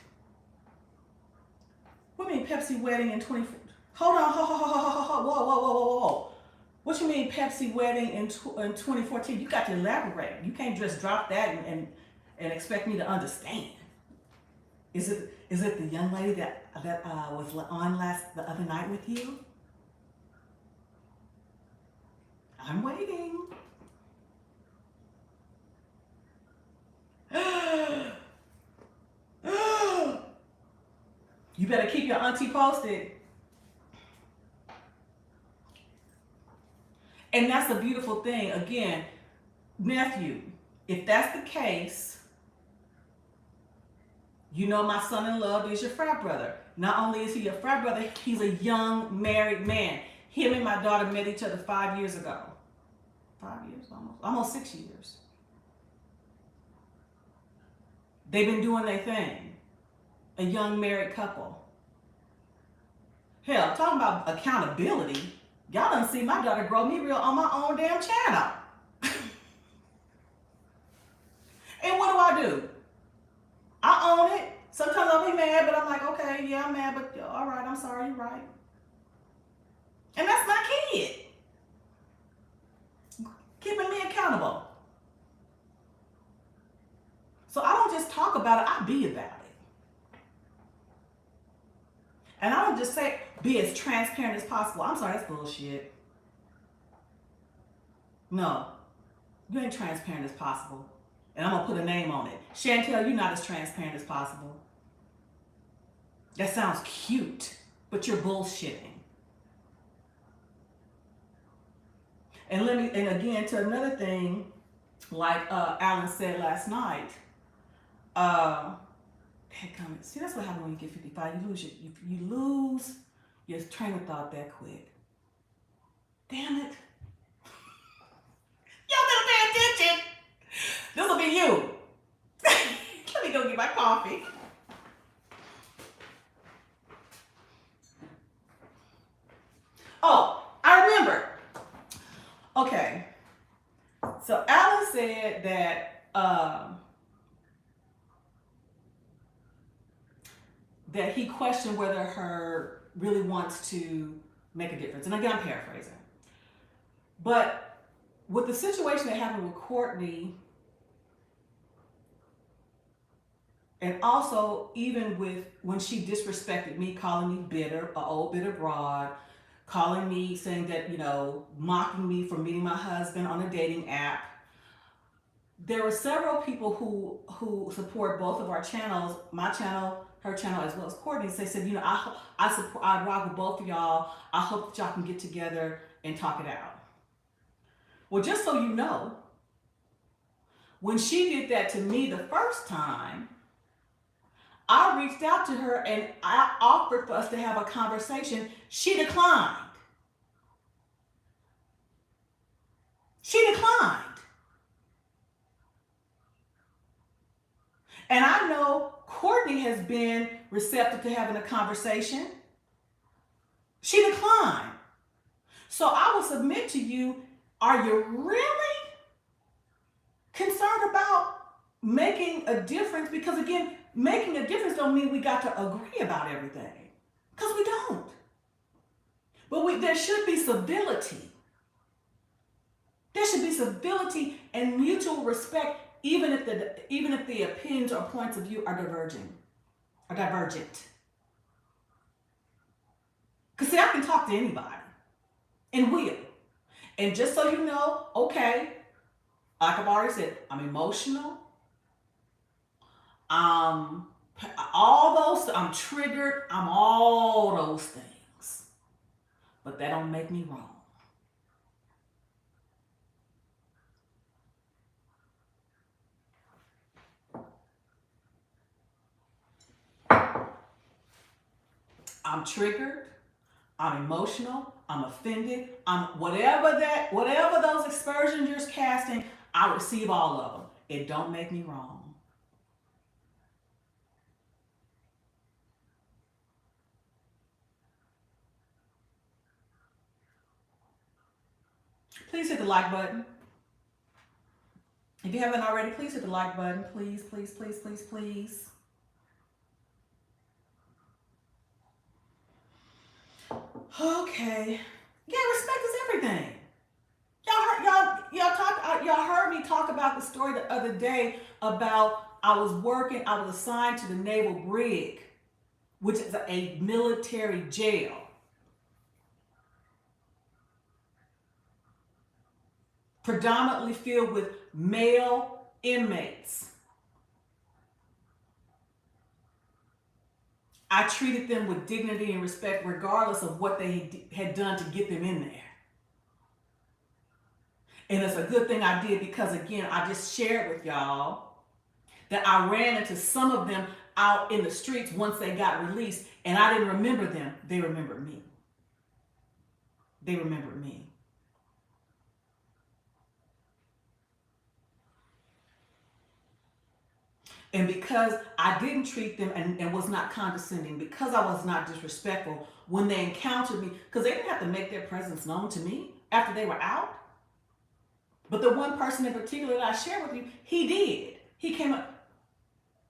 what do you mean Pepsi wedding in 20, hold on, whoa. What you mean Pepsi wedding in 2014? You got to elaborate. You can't just drop that and expect me to understand. Is it the young lady that was on the other night with you? I'm waiting. You better keep your auntie posted. And that's a beautiful thing. Again, nephew, if that's the case, my son-in-law is your frat brother. Not only is he your frat brother, he's a young married man. Him and my daughter met each other 5 years ago. 5 years, almost 6 years. They've been doing their thing. A young married couple. Hell, talking about accountability, y'all done see my daughter grow me real on my own damn channel. And what do? I own it. Sometimes I'll be mad, but I'm like, okay, yeah, I'm mad, but all right, I'm sorry, you're right. And that's my kid. Keeping me accountable. So I don't just talk about it, I be about it. And I don't just say, be as transparent as possible. I'm sorry, that's bullshit. No, you ain't transparent as possible. And I'm going to put a name on it. Chantel, you're not as transparent as possible. That sounds cute, but you're bullshitting. And again, to another thing, like Alan said last night, see, that's what happens when you get 55. You lose your train of thought that quick. Damn it. Y'all better pay attention. This will be you. Let me go get my coffee. Oh, I remember. Okay. So Alan said that he questioned whether her really wants to make a difference. And again, I'm paraphrasing. But with the situation that happened with Courtney, and also even with when she disrespected me, calling me bitter, an old bitter broad, calling me, saying that, mocking me for meeting my husband on a dating app. There were several people who support both of our channels, my channel, her channel, as well as Courtney's. They said, I rock with both of y'all. I hope that y'all can get together and talk it out. Well, just so you know, when she did that to me the first time, I reached out to her and I offered for us to have a conversation. She declined. She declined. And I know Courtney has been receptive to having a conversation. She declined. So I will submit to you, are you really concerned about making a difference? Because again, making a difference don't mean we got to agree about everything. Because we don't. But there should be civility. There should be civility and mutual respect, even if the opinions or points of view are divergent. Because see, I can talk to anybody and will. And just so you know, okay, like I've already said, I'm emotional. All those, I'm triggered. I'm all those things. But that don't make me wrong. I'm triggered. I'm emotional. I'm offended. I'm whatever those aspersions you're casting, I receive all of them. It don't make me wrong. Please hit the like button. If you haven't already, please hit the like button. Please, please, please, please, please. Okay. Yeah, respect is everything. Y'all heard me talk about the story the other day about I was assigned to the Naval Brig, which is a military jail. Predominantly filled with male inmates. I treated them with dignity and respect regardless of what they had done to get them in there. And it's a good thing I did because, again, I just shared with y'all that I ran into some of them out in the streets once they got released, and I didn't remember them. They remembered me. They remembered me. And because I didn't treat them and was not condescending, because I was not disrespectful when they encountered me, because they didn't have to make their presence known to me after they were out. But the one person in particular that I shared with you, he did. He came up,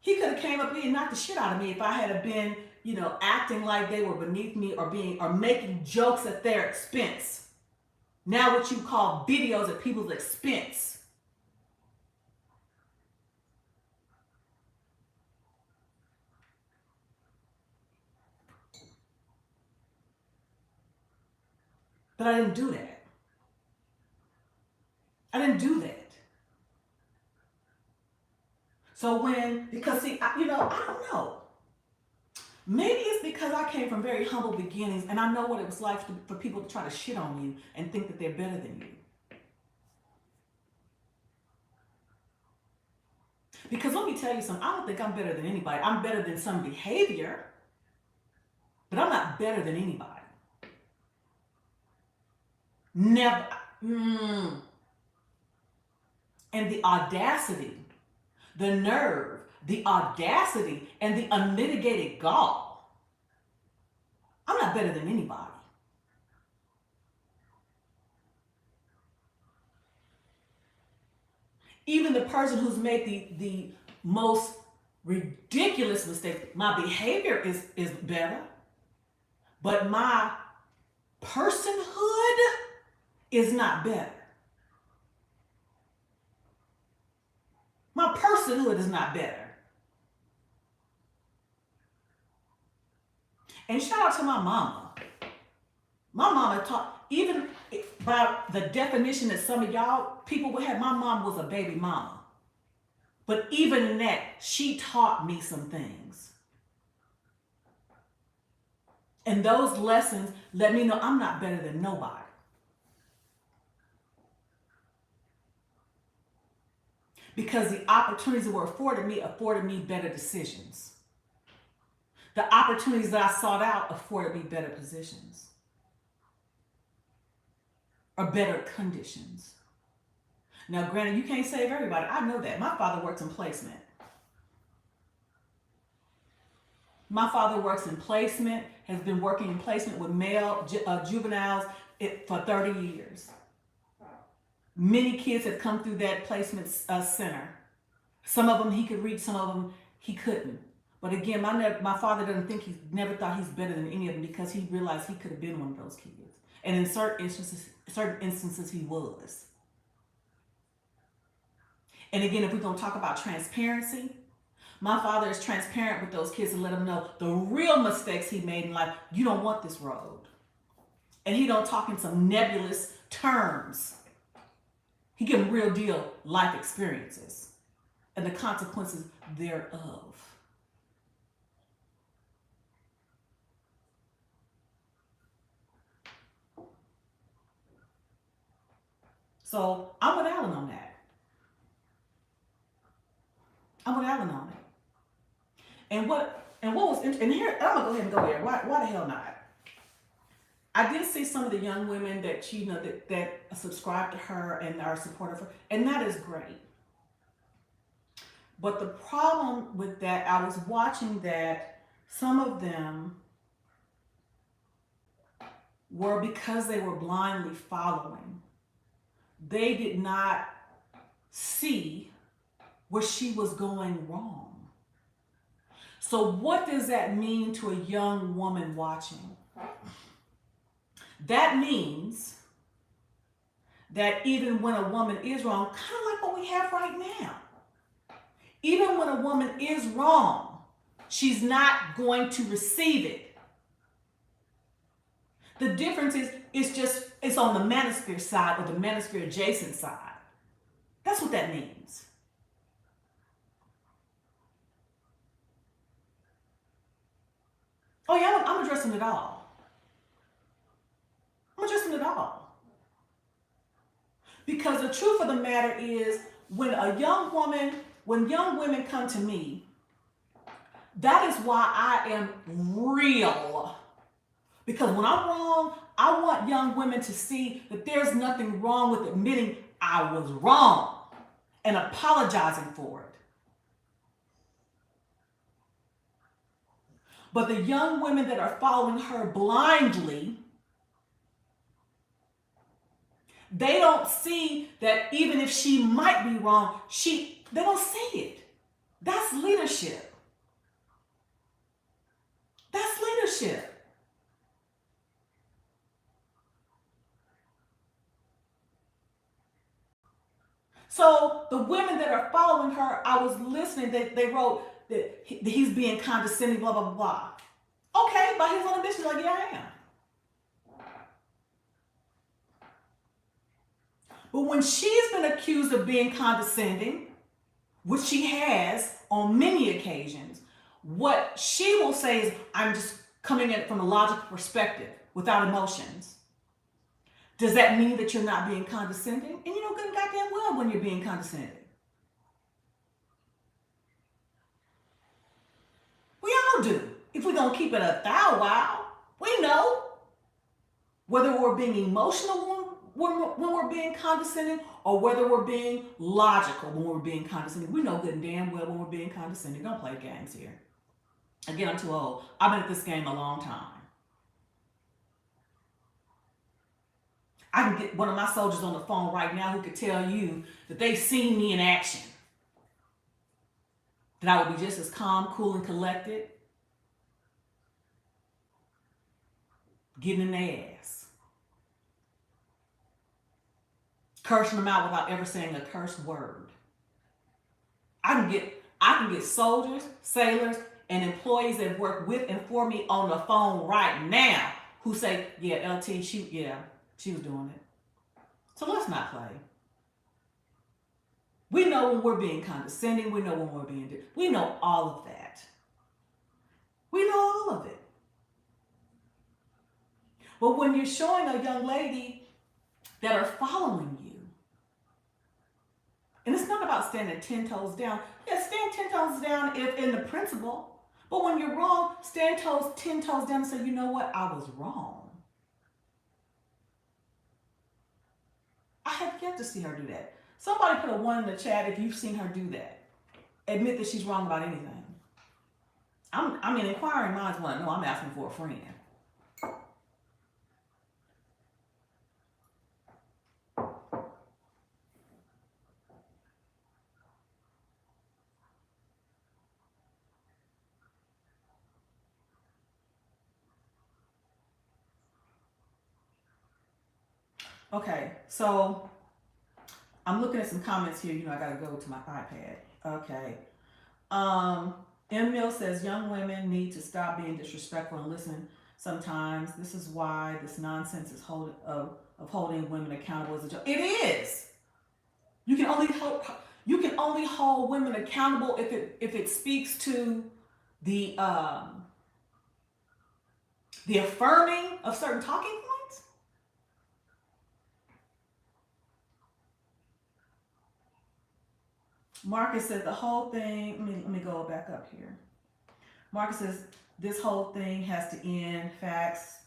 he could have came up here and knocked the shit out of me if I had been, acting like they were beneath me or making jokes at their expense. Now what you call videos at people's expense. But I didn't do that. I didn't do that. So because see, I don't know. Maybe it's because I came from very humble beginnings and I know what it was like for people to try to shit on you and think that they're better than you. Because let me tell you something, I don't think I'm better than anybody. I'm better than some behavior, but I'm not better than anybody. Never. And the audacity, the nerve, the audacity, and the unmitigated gall. I'm not better than anybody. Even the person who's made the most ridiculous mistake, my behavior is better, but my personhood is not better. My personhood is not better. And shout out to my mama. My mama taught, even by the definition that some of y'all people would have, my mom was a baby mama. But even in that, she taught me some things. And those lessons let me know I'm not better than nobody. Because the opportunities that were afforded me better decisions. The opportunities that I sought out afforded me better positions. Or better conditions. Now, granted, you can't save everybody. I know that. My father works in placement. My father works in placement, has been working in placement with male juveniles for 30 years. Many kids have come through that placement center. Some of them he could reach, some of them he couldn't. But again, my father never thought he's better than any of them because he realized he could have been one of those kids. And in certain instances he was. And again, if we're going to talk about transparency, my father is transparent with those kids and let them know the real mistakes he made in life. You don't want this road. And he don't talk in some nebulous terms. He give them real deal life experiences and the consequences thereof. So I'm with Alan on that. I'm with Alan on it. And what was interesting, and here I'm gonna go ahead and go there. Why the hell not? I did see some of the young women that that subscribe to her and are supportive of her, and that is great. But the problem with that, I was watching that some of them were, because they were blindly following, they did not see where she was going wrong. So what does that mean to a young woman watching? That means that even when a woman is wrong, kind of like what we have right now, even when a woman is wrong, she's not going to receive it. The difference is it's on the manosphere side or the manosphere adjacent side. That's what that means. Oh yeah, I'm addressing it all. I'm addressing it all. Because the truth of the matter is, when young women come to me, that is why I am real. Because when I'm wrong, I want young women to see that there's nothing wrong with admitting I was wrong and apologizing for it. But the young women that are following her blindly, they don't see that even if she might be wrong, they don't see it. That's leadership. That's leadership. So the women that are following her, I was listening, they wrote that he's being condescending, blah, blah, blah, blah. Okay, by his own admission, like, yeah, I am. But when she's been accused of being condescending, which she has on many occasions, what she will say is, I'm just coming at it from a logical perspective without emotions. Does that mean that you're not being condescending? And you know good and goddamn well when you're being condescending. We all do. If we're going to keep it a thou wow, we know whether we're being emotional when we're being condescending or whether we're being logical when we're being condescending. We know good and damn well when we're being condescending. Don't play games here. Again, I'm too old. I've been at this game a long time. I can get one of my soldiers on the phone right now who could tell you that they've seen me in action. That I would be just as calm, cool, and collected, getting in their ass, cursing them out without ever saying a curse word. I can get soldiers, sailors, and employees that work with and for me on the phone right now who say, yeah, LT, she was doing it. So let's not play. We know when we're being condescending. We know when we're being... We know all of that. We know all of it. But when you're showing a young lady that are following you, and it's not about standing 10 toes down. Yeah, stand 10 toes down if in the principle. But when you're wrong, stand 10 toes down and say, you know what? I was wrong. I have yet to see her do that. Somebody put a 1 in the chat if you've seen her do that. Admit that she's wrong about anything. I mean, inquiring minds want to know. I'm asking for a friend. Okay, so I'm looking at some comments here. You know, I got to go to my iPad. Okay. Um, M. Mill says young women need to stop being disrespectful and listen. Sometimes this is why this nonsense is of holding women accountable as a joke. It is. You can only hold women accountable if it speaks to the the affirming of certain talking points. Marcus said the whole thing. Let me go back up here. Marcus says this whole thing has to end. Facts.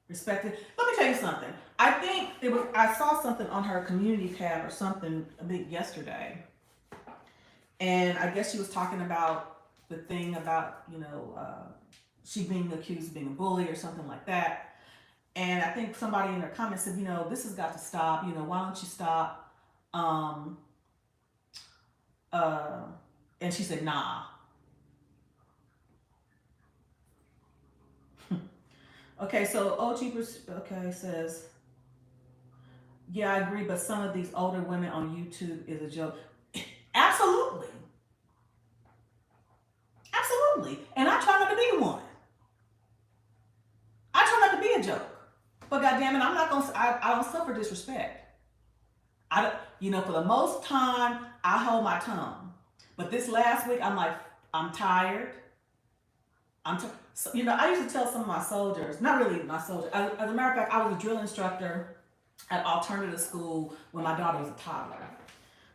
Respected. Let me tell you something. I think it was. I saw something on her community tab or something a bit yesterday, and I guess she was talking about the thing about she being accused of being a bully or something like that. And I think somebody in their comments said, this has got to stop. Why don't you stop? Um, uh, and she said, nah. Okay, so OG says, yeah, I agree, but some of these older women on YouTube is a joke. Absolutely. Absolutely. And I try not to be one. I try not to be a joke. But goddamn it, I'm not gonna I don't suffer disrespect. I don't, for the most time, I hold my tongue. But this last week, I'm like, I'm tired. I used to tell some of my soldiers, not really my soldiers, as a matter of fact, I was a drill instructor at alternative school when my daughter was a toddler.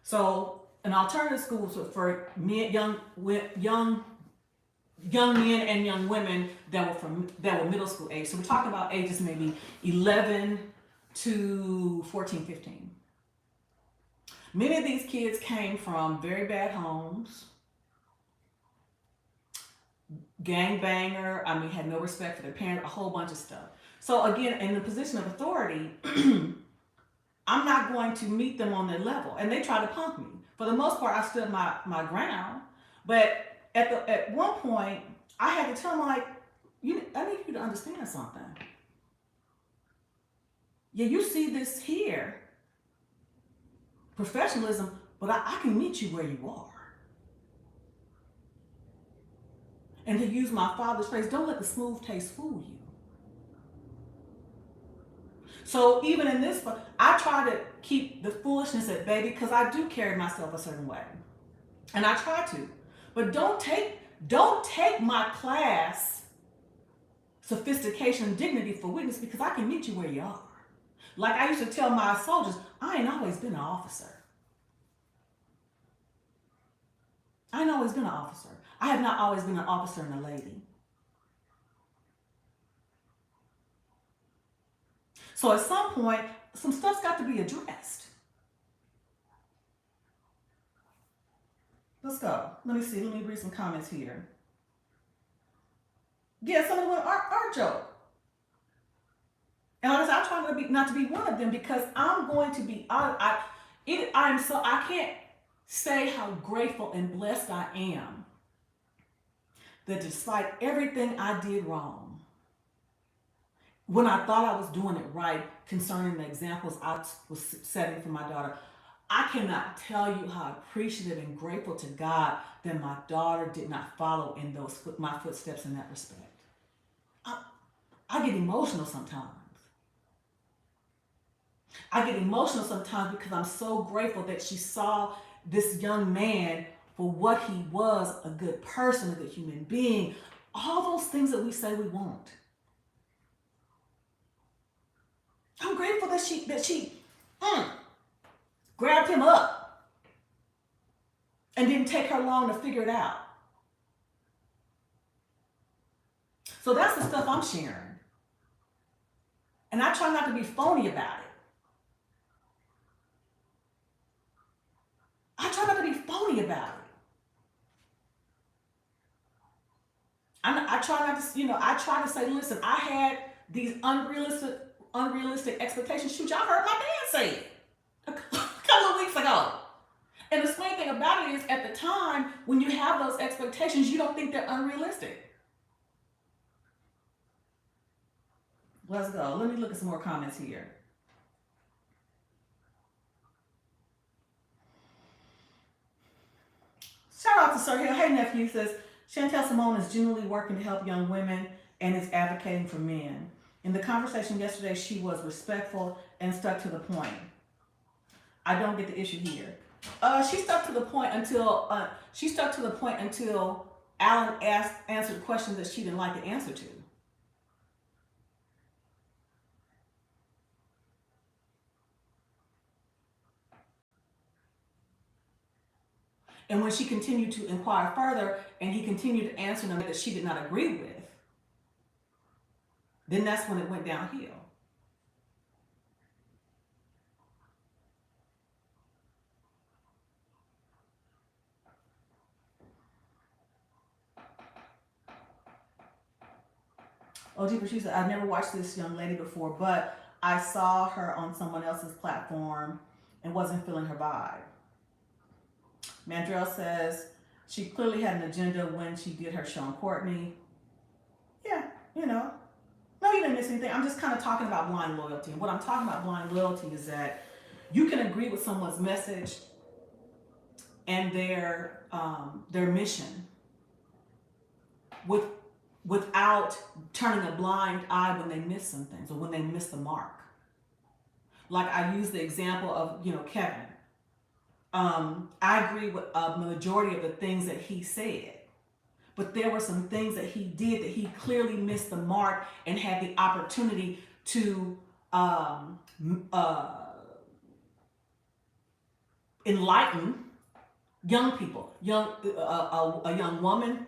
So an alternative school was for young men and young women that were middle school age. So we're talking about ages maybe 11 to 14, 15. Many of these kids came from very bad homes, gangbanger, had no respect for their parents, a whole bunch of stuff. So again, in the position of authority, I'm not going to meet them on their level. And they try to punk me. For the most part, I stood my ground. But at one point, I had to tell them, I need you to understand something. Yeah, you see this here, professionalism, but I can meet you where you are. And to use my father's phrase, don't let the smooth taste fool you. So even in this, I try to keep the foolishness at bay because I do carry myself a certain way. And I try to. But don't take my class, sophistication, and dignity for weakness because I can meet you where you are. Like I used to tell my soldiers, I ain't always been an officer. I ain't always been an officer. I have not always been an officer and a lady. So at some point, some stuff's got to be addressed. Let's go. Let me see. Let me read some comments here. Yeah, some of them are joke. And like I said, I'm trying not to be one of them because I'm going to be. I can't say how grateful and blessed I am that despite everything I did wrong, when I thought I was doing it right concerning the examples I was setting for my daughter, I cannot tell you how appreciative and grateful to God that my daughter did not follow in my footsteps in that respect. I get emotional sometimes. I get emotional sometimes because I'm so grateful that she saw this young man for what he was, a good person, a good human being, all those things that we say we want. I'm grateful that she grabbed him up and didn't take her long to figure it out. So that's the stuff I'm sharing. And I try not to be phony about it. I try not to be phony about it. I try not to, I try to say, listen, I had these unrealistic expectations. Shoot, y'all heard my man say it a couple of weeks ago. And the same thing about it is at the time, when you have those expectations, you don't think they're unrealistic. Let's go. Let me look at some more comments here. Dr. Sir Hill. Hey, nephew, says, Chantel Simone is genuinely working to help young women and is advocating for men. In the conversation yesterday, she was respectful and stuck to the point. I don't get the issue here. She stuck to the point until Alan answered questions that she didn't like the answer to. And when she continued to inquire further and he continued to answer them that she did not agree with, then that's when it went downhill. Oh, deeper, she said, I've never watched this young lady before, but I saw her on someone else's platform and wasn't feeling her vibe. Mandrell says, she clearly had an agenda when she did her show on Courtney. Yeah, no, you didn't miss anything. I'm just kind of talking about blind loyalty. And what I'm talking about blind loyalty is that you can agree with someone's message and their mission without turning a blind eye when they miss some things or when they miss the mark. Like I use the example of, Kevin. I agree with the majority of the things that he said, but there were some things that he did that he clearly missed the mark and had the opportunity to enlighten young people, a young woman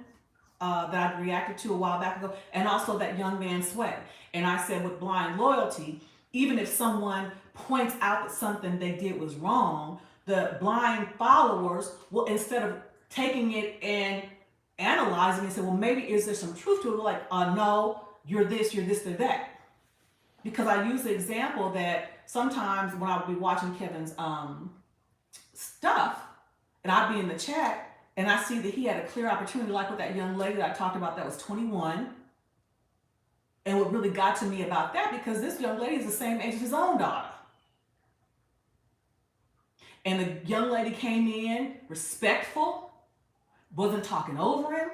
that I reacted to a while back ago, and also that young man Sway. And I said with blind loyalty, even if someone points out that something they did was wrong, the blind followers will, instead of taking it and analyzing and say, well, maybe is there some truth to it? Like, no, you're this, they're that. Because I use the example that sometimes when I would be watching Kevin's stuff, and I'd be in the chat, and I see that he had a clear opportunity, like with that young lady that I talked about that was 21. And what really got to me about that, because this young lady is the same age as his own daughter. And the young lady came in respectful, wasn't talking over him,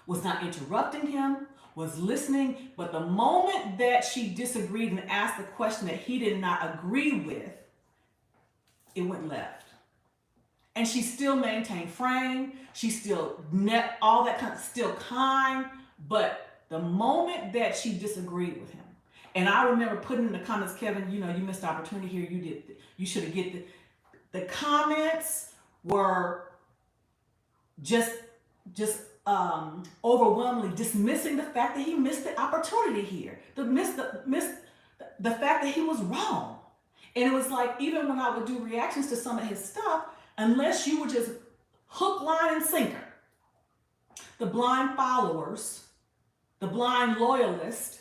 was not interrupting him, was listening. But the moment that she disagreed and asked the question that he did not agree with, it went left. And she still maintained frame. She still net all that kind of still kind. But the moment that she disagreed with him, and I remember putting in the comments, Kevin, you missed the opportunity here. You should have get the comments were just overwhelmingly dismissing the fact that he missed the opportunity here. The fact that he was wrong. And it was like, even when I would do reactions to some of his stuff, unless you were just hook, line, and sinker, the blind followers, the blind loyalists,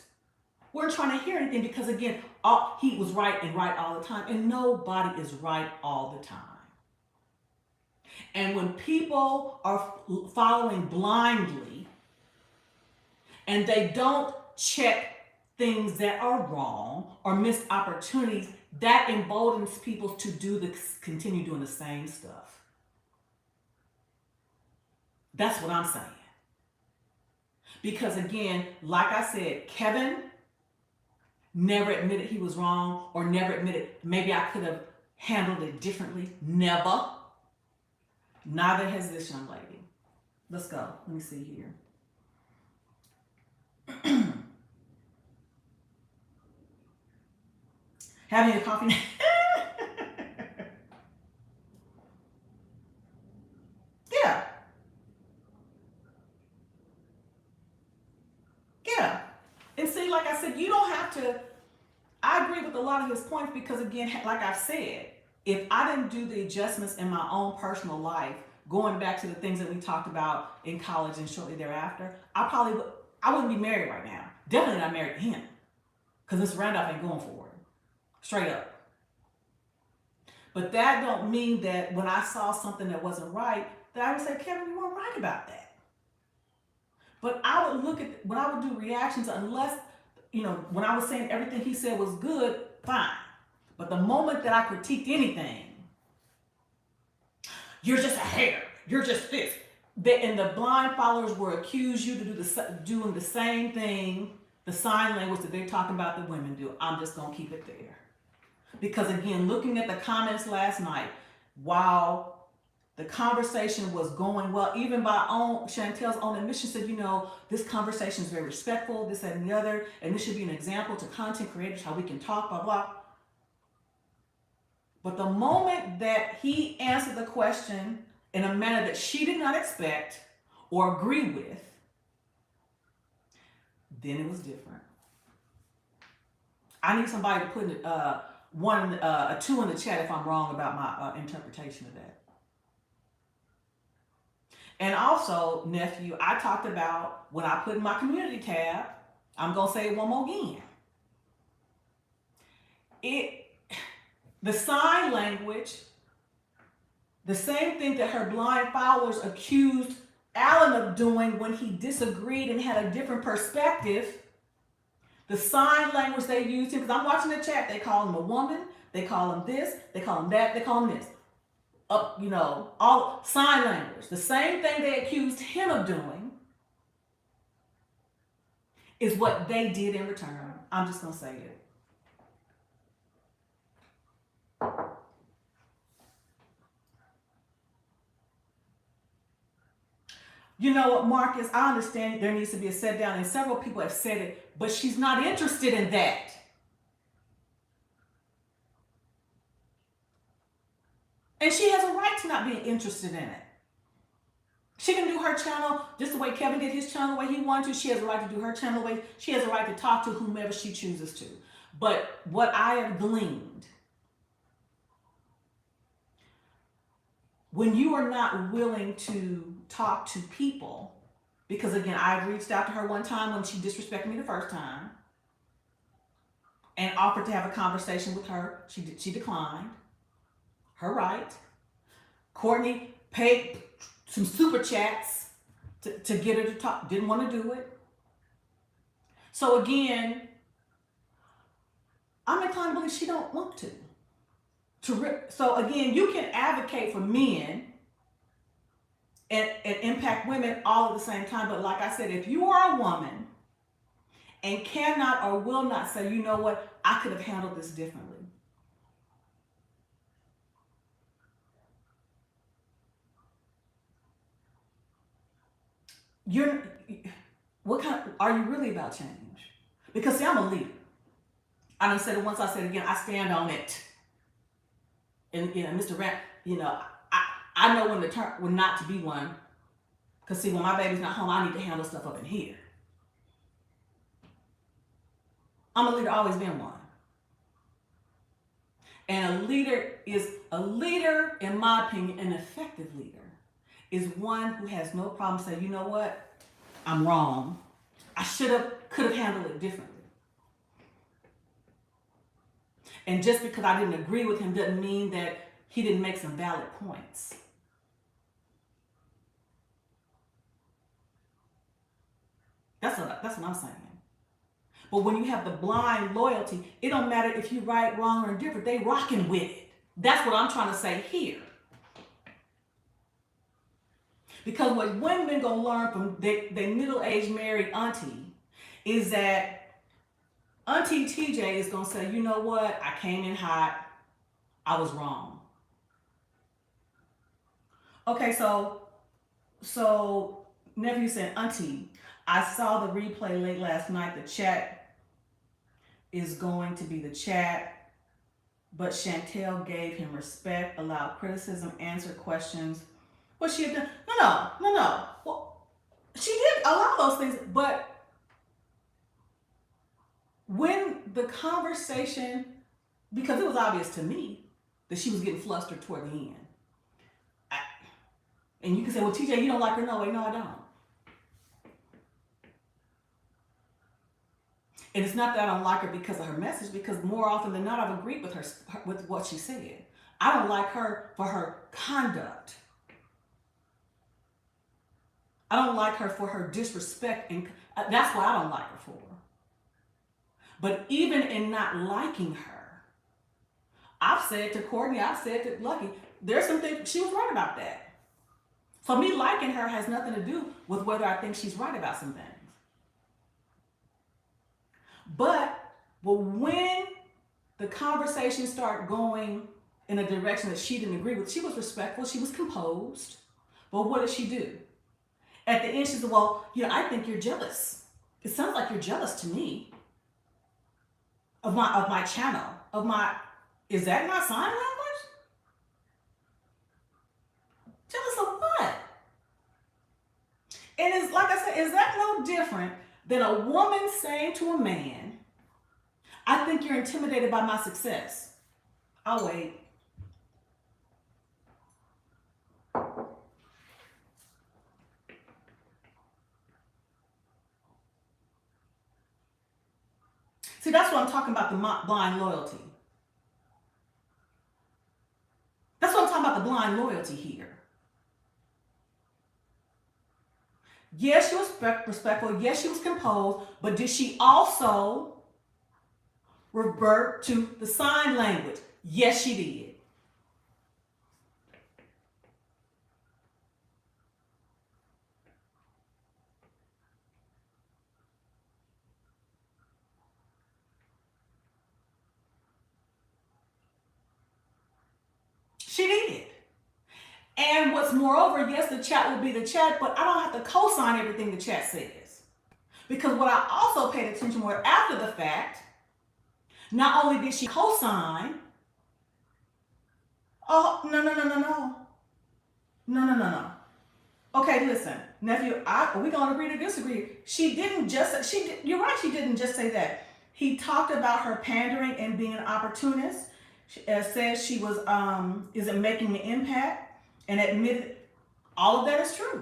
weren't trying to hear anything because, again, he was right and right all the time. And nobody is right all the time. And when people are following blindly and they don't check things that are wrong or missed opportunities, that emboldens people to continue doing the same stuff. That's what I'm saying. Because again, like I said, Kevin never admitted he was wrong or never admitted maybe I could have handled it differently. Never. Neither has this young lady. Let's go. Let me see here. Having a coffee. Yeah. Yeah. And see, like I said, you don't have to. I agree with a lot of his points because, again, like I've said, if I didn't do the adjustments in my own personal life, going back to the things that we talked about in college and shortly thereafter, I wouldn't be married right now. Definitely not married to him. Because this Randolph ain't going for it. Straight up. But that don't mean that when I saw something that wasn't right, that I would say, Kevin, you weren't right about that. But I would look at, when I would do reactions, unless, when I was saying everything he said was good, fine. But the moment that I critiqued anything, you're just a hater, you're just this. and the blind followers will accuse you to doing the same thing, the sign language that they're talking about the women do. I'm just going to keep it there. Because again, looking at the comments last night, while the conversation was going well, even by Chantel's own admission said, this conversation is very respectful, this, that, and the other, and this should be an example to content creators, how we can talk, blah, blah. But the moment that he answered the question in a manner that she did not expect or agree with, then it was different. I need somebody to put a 2 in the chat if I'm wrong about my interpretation of that. And also, nephew, I talked about when I put in my community tab, I'm going to say it one more again. The sign language, the same thing that her blind followers accused Alan of doing when he disagreed and had a different perspective, the sign language they used him, because I'm watching the chat, they call him a woman, they call him this, they call him that, they call him this. All sign language. The same thing they accused him of doing is what they did in return. I'm just going to say it. You know what, Marcus, I understand there needs to be a sit down, and several people have said it, but she's not interested in that. And she has a right to not be interested in it. She can do her channel just the way Kevin did his channel the way he wanted to. She has a right to do her channel the way she has a right to talk to whomever she chooses to. But what I have gleaned, when you are not willing to talk to people, because again, I reached out to her one time when she disrespected me the first time and offered to have a conversation with her. She declined. Her right. Courtney paid some super chats to get her to talk. Didn't want to do it. So again, I'm inclined to believe she don't want to. So again, you can advocate for men and impact women all at the same time. But like I said, if you are a woman and cannot or will not say, you know what, I could have handled this differently. Are you really about change? Because see, I'm a leader. I done said it once, I said it again, I stand on it. And Mr. Rand, I know when not to be one. Because see, when my baby's not home, I need to handle stuff up in here. I'm a leader, always been one. And a leader, in my opinion, an effective leader, is one who has no problem saying, you know what, I'm wrong. I could have handled it differently. And just because I didn't agree with him doesn't mean that he didn't make some valid points. That's what I'm saying. But when you have the blind loyalty, it don't matter if you right, wrong, or indifferent. They rocking with it. That's what I'm trying to say here. Because what women gonna learn from their middle-aged married auntie is that Auntie TJ is gonna say, you know what, I came in hot, I was wrong. Okay, so nephew said, Auntie, I saw the replay late last night. The chat is going to be the chat, but Chantel gave him respect, allowed criticism, answered questions. What she had done? No. Well, she did allow those things, but when the conversation, because it was obvious to me that she was getting flustered toward the end. And you can say, well, TJ, you don't like her. No, I don't. And it's not that I don't like her because of her message, because more often than not, I've agreed with her with what she said. I don't like her for her conduct. I don't like her for her disrespect, and that's what I don't like her for. But even in not liking her, I've said to Courtney, I've said to Lucky, there's some things, she was right about that. So me liking her has nothing to do with whether I think she's right about some things. But when the conversation started going in a direction that she didn't agree with, she was respectful, she was composed. But what did she do? At the end, she said, well, I think you're jealous. It sounds like you're jealous to me of my channel, is that not sign language? Jealous of what? And it's like I said, is that no different than a woman saying to a man, I think you're intimidated by my success. I'll wait. See, that's what I'm talking about, the blind loyalty. That's what I'm talking about, the blind loyalty here. Yes, she was respectful. Yes, she was composed. But did she also revert to the sign language? Yes, she did. She did. And what's moreover, yes, the chat will be the chat, but I don't have to co-sign everything the chat says. Because what I also paid attention to after the fact, not only did she co-sign, oh, no. Okay, listen, nephew, we're going to agree to disagree. You're right, she didn't just say that. He talked about her pandering and being an opportunist. Says she was, isn't making an impact, and admitted all of that is true.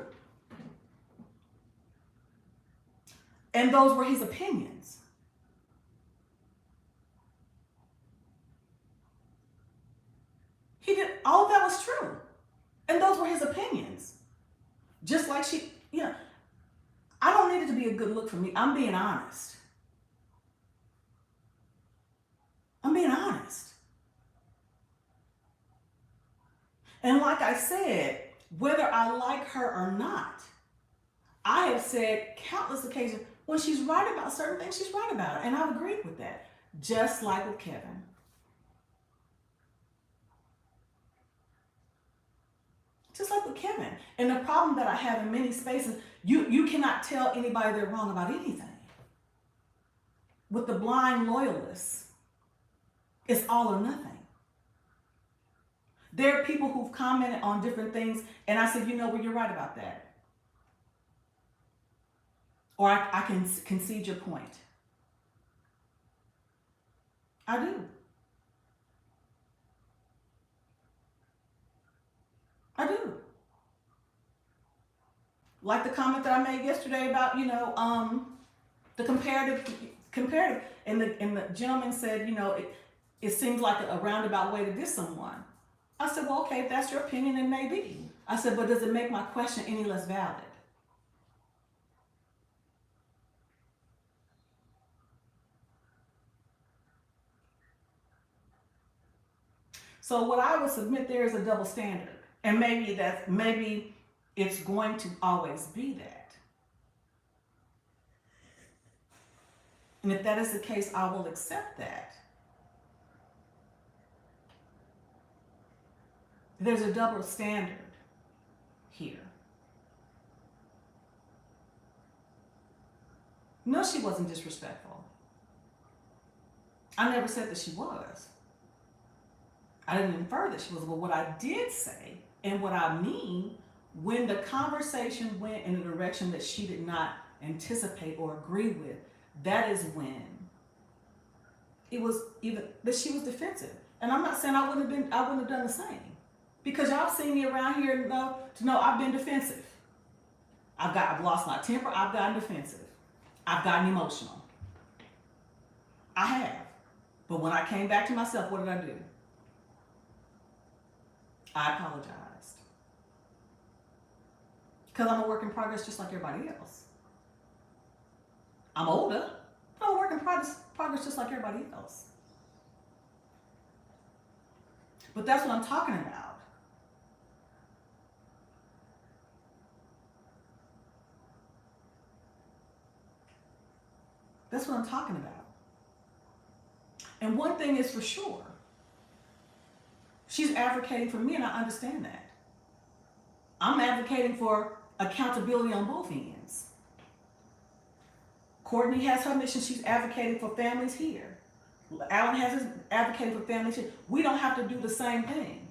And those were his opinions. All of that was true. And those were his opinions. Just like I don't need it to be a good look for me. I'm being honest. And like I said, whether I like her or not, I have said countless occasions, when she's right about certain things, she's right about it. And I've agreed with that. Just like with Kevin. And the problem that I have in many spaces, you cannot tell anybody they're wrong about anything. With the blind loyalists, it's all or nothing. There are people who've commented on different things, and I said, well, you're right about that. Or I can concede your point. I do. Like the comment that I made yesterday about, the comparative, and the gentleman said, it seems like a roundabout way to diss someone. I said, well, okay, if that's your opinion, it may be. I said, but does it make my question any less valid? So what I would submit there is a double standard. And maybe it's going to always be that. And if that is the case, I will accept that. There's a double standard here. No, she wasn't disrespectful. I never said that she was. I didn't infer that she was. But what I did say, and what I mean, when the conversation went in a direction that she did not anticipate or agree with, that is when it was even that she was defensive. And I'm not saying I wouldn't have done the same. Because y'all seen me around here to know I've been defensive. I've lost my temper, I've gotten defensive. I've gotten emotional. I have. But when I came back to myself, what did I do? I apologized. Because I'm a work in progress just like everybody else. I'm older, but I'm a work in progress just like everybody else. But that's what I'm talking about. That's what I'm talking about. And one thing is for sure, she's advocating for me, and I understand that. I'm advocating for accountability on both ends. Courtney has her mission. She's advocating for families here. Alan has his advocating for families here. We don't have to do the same thing.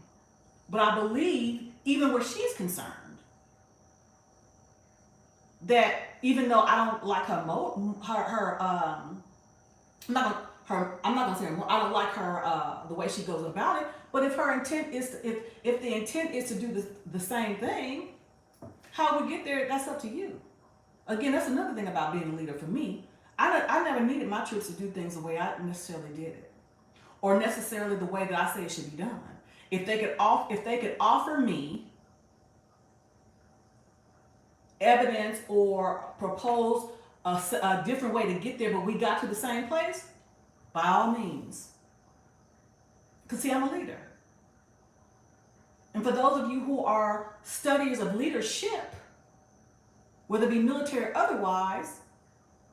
But I believe, even where she's concerned, that even though I don't like her, I'm not gonna say I don't like her the way she goes about it. But if her intent is if the intent is to do the same thing, how we get there, that's up to you. Again, that's another thing about being a leader for me. I never needed my troops to do things the way I necessarily did it, or necessarily the way that I say it should be done. If they could offer me evidence or propose a different way to get there, but we got to the same place, by all means. Because see, I'm a leader. And for those of you who are studiers of leadership, whether it be military or otherwise,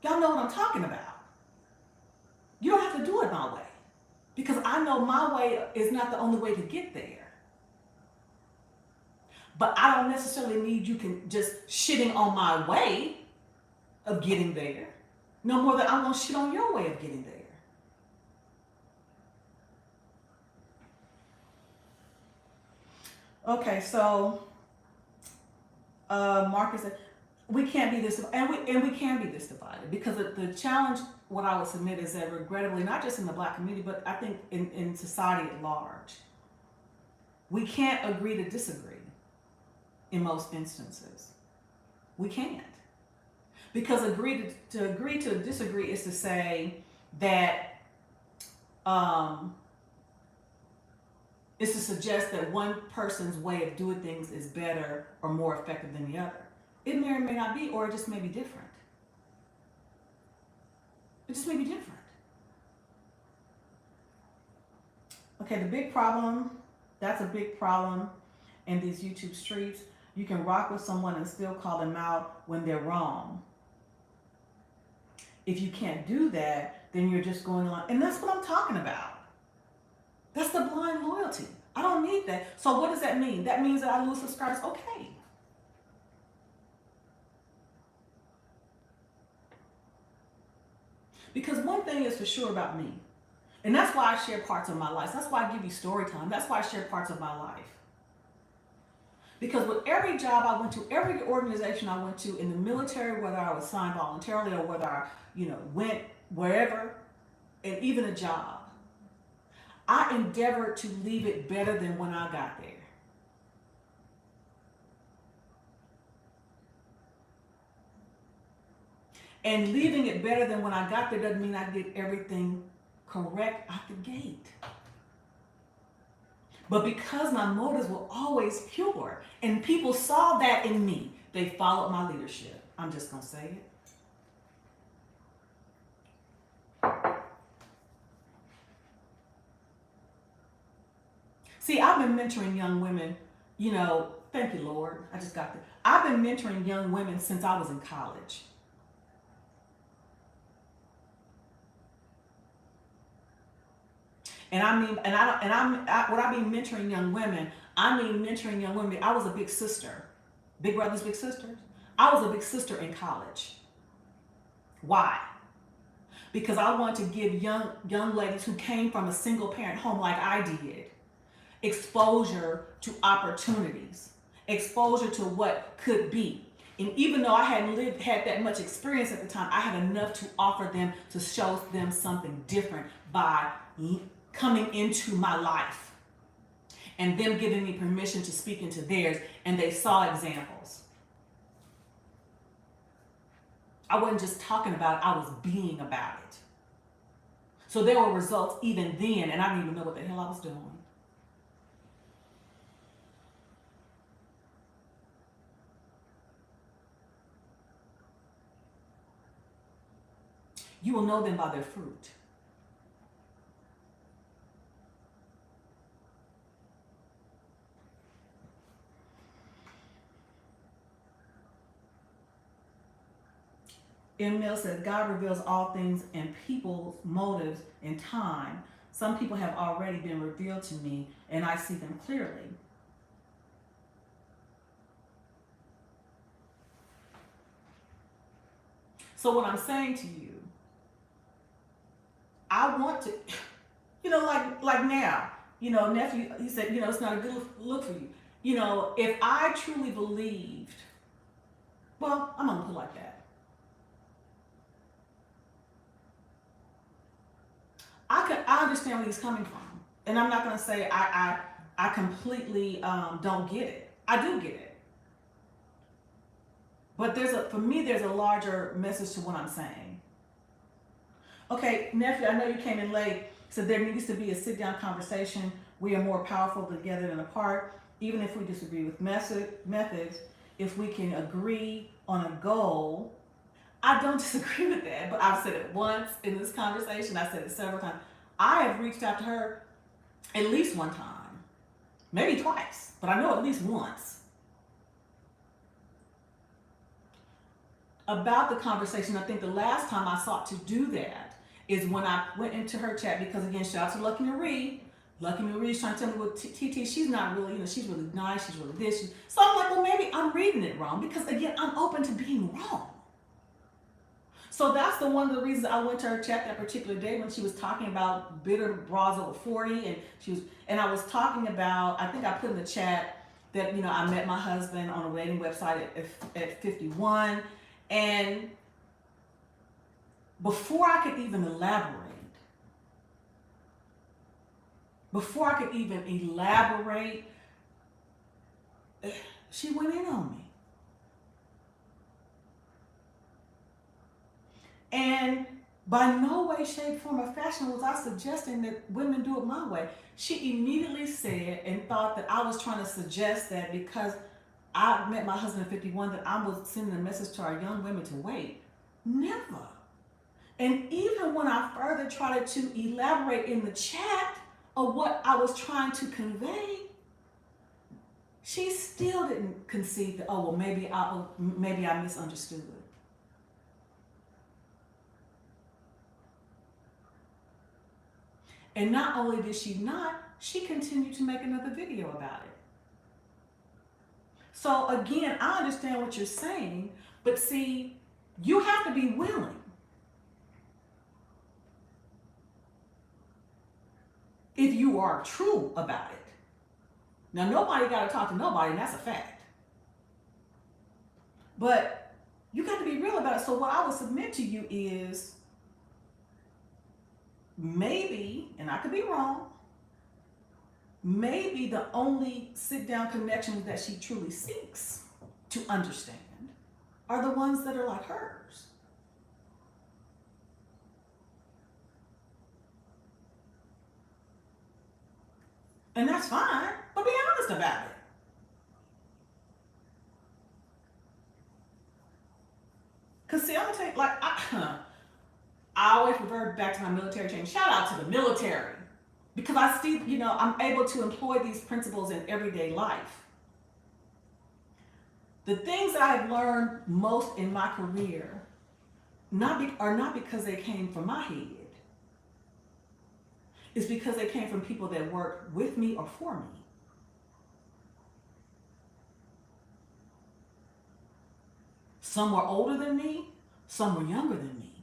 y'all know what I'm talking about. You don't have to do it my way, because I know my way is not the only way to get there. But I don't necessarily need you just shitting on my way of getting there, no more than I'm going to shit on your way of getting there. Okay, so Marcus said, we can't be this, and we can be this divided, because the challenge, what I would submit is that regrettably, not just in the Black community, but I think in society at large, we can't agree to disagree in most instances. We can't. Because agree to disagree is to say that, is to suggest that one person's way of doing things is better or more effective than the other. It may or may not be, or it just may be different. It just may be different. Okay, the big problem, that's a big problem in these YouTube streets. You can rock with someone and still call them out when they're wrong. If you can't do that, then you're just going on. And that's what I'm talking about. That's the blind loyalty. I don't need that. So what does that mean? That means that I lose subscribers. Okay. Because one thing is for sure about me, and that's why I share parts of my life. That's why I give you story time. That's why I share parts of my life. Because with every job I went to, every organization I went to in the military, whether I was signed voluntarily or whether I, went wherever, and even a job, I endeavored to leave it better than when I got there. And leaving it better than when I got there doesn't mean I did everything correct out the gate. But because my motives were always pure, and people saw that in me, they followed my leadership. I'm just going to say it. See, I've been mentoring young women, thank you, Lord. I just got there. I've been mentoring young women since I was in college. And what I mean mentoring young women, I mean mentoring young women. I was a big sister. Big brothers, big sisters. I was a big sister in college. Why? Because I wanted to give young ladies who came from a single parent home like I did, exposure to opportunities, exposure to what could be. And even though I hadn't had that much experience at the time, I had enough to offer them, to show them something different by coming into my life and them giving me permission to speak into theirs, and they saw examples. I wasn't just talking about it, I was being about it. So there were results even then, and I didn't even know what the hell I was doing. You will know them by their fruit. Mill says, God reveals all things and people's motives in time. Some people have already been revealed to me, and I see them clearly. So what I'm saying to you, I want to, like now, nephew, he said, it's not a good look for you. If I truly believed, well, I'm gonna put it like that. I understand where he's coming from, and I'm not gonna say I completely don't get it. I do get it, but for me there's a larger message to what I'm saying. Okay, nephew, I know you came in late, so there needs to be a sit-down conversation. We are more powerful together than apart, even if we disagree with methods. If we can agree on a goal, I don't disagree with that, but I've said it once in this conversation. I said it several times. I have reached out to her at least one time, maybe twice, but I know at least once about the conversation. I think the last time I sought to do that is when I went into her chat, because again, shout out to Lucky Maree. Lucky Marie's trying to tell me, well, TT, she's not really, she's really nice, she's really this. So I'm like, well, maybe I'm reading it wrong, because again, I'm open to being wrong. So that's one of the reasons I went to her chat that particular day when she was talking about bitter bras over 40, and I was talking about, I think I put in the chat that, I met my husband on a dating website at 51, and before I could even elaborate, she went in on me. And by no way, shape, form, or fashion was I suggesting that women do it my way. She immediately said and thought that I was trying to suggest that because I met my husband at 51 that I was sending a message to our young women to wait. Never. And even when I further tried to elaborate in the chat of what I was trying to convey, she still didn't concede that, oh, well, maybe I misunderstood. And not only did she not, she continued to make another video about it. So again, I understand what you're saying, but see, you have to be willing. If you are true about it. Now, nobody got to talk to nobody, and that's a fact. But you got to be real about it. So what I would submit to you is, maybe, and I could be wrong, maybe the only sit-down connections that she truly seeks to understand are the ones that are like hers. And that's fine, but be honest about it. Because see, I'm going to take, I always revert back to my military training. Shout out to the military. Because I still, I'm able to employ these principles in everyday life. The things that I've learned most in my career are not because they came from my head. It's because they came from people that worked with me or for me. Some were older than me, some were younger than me.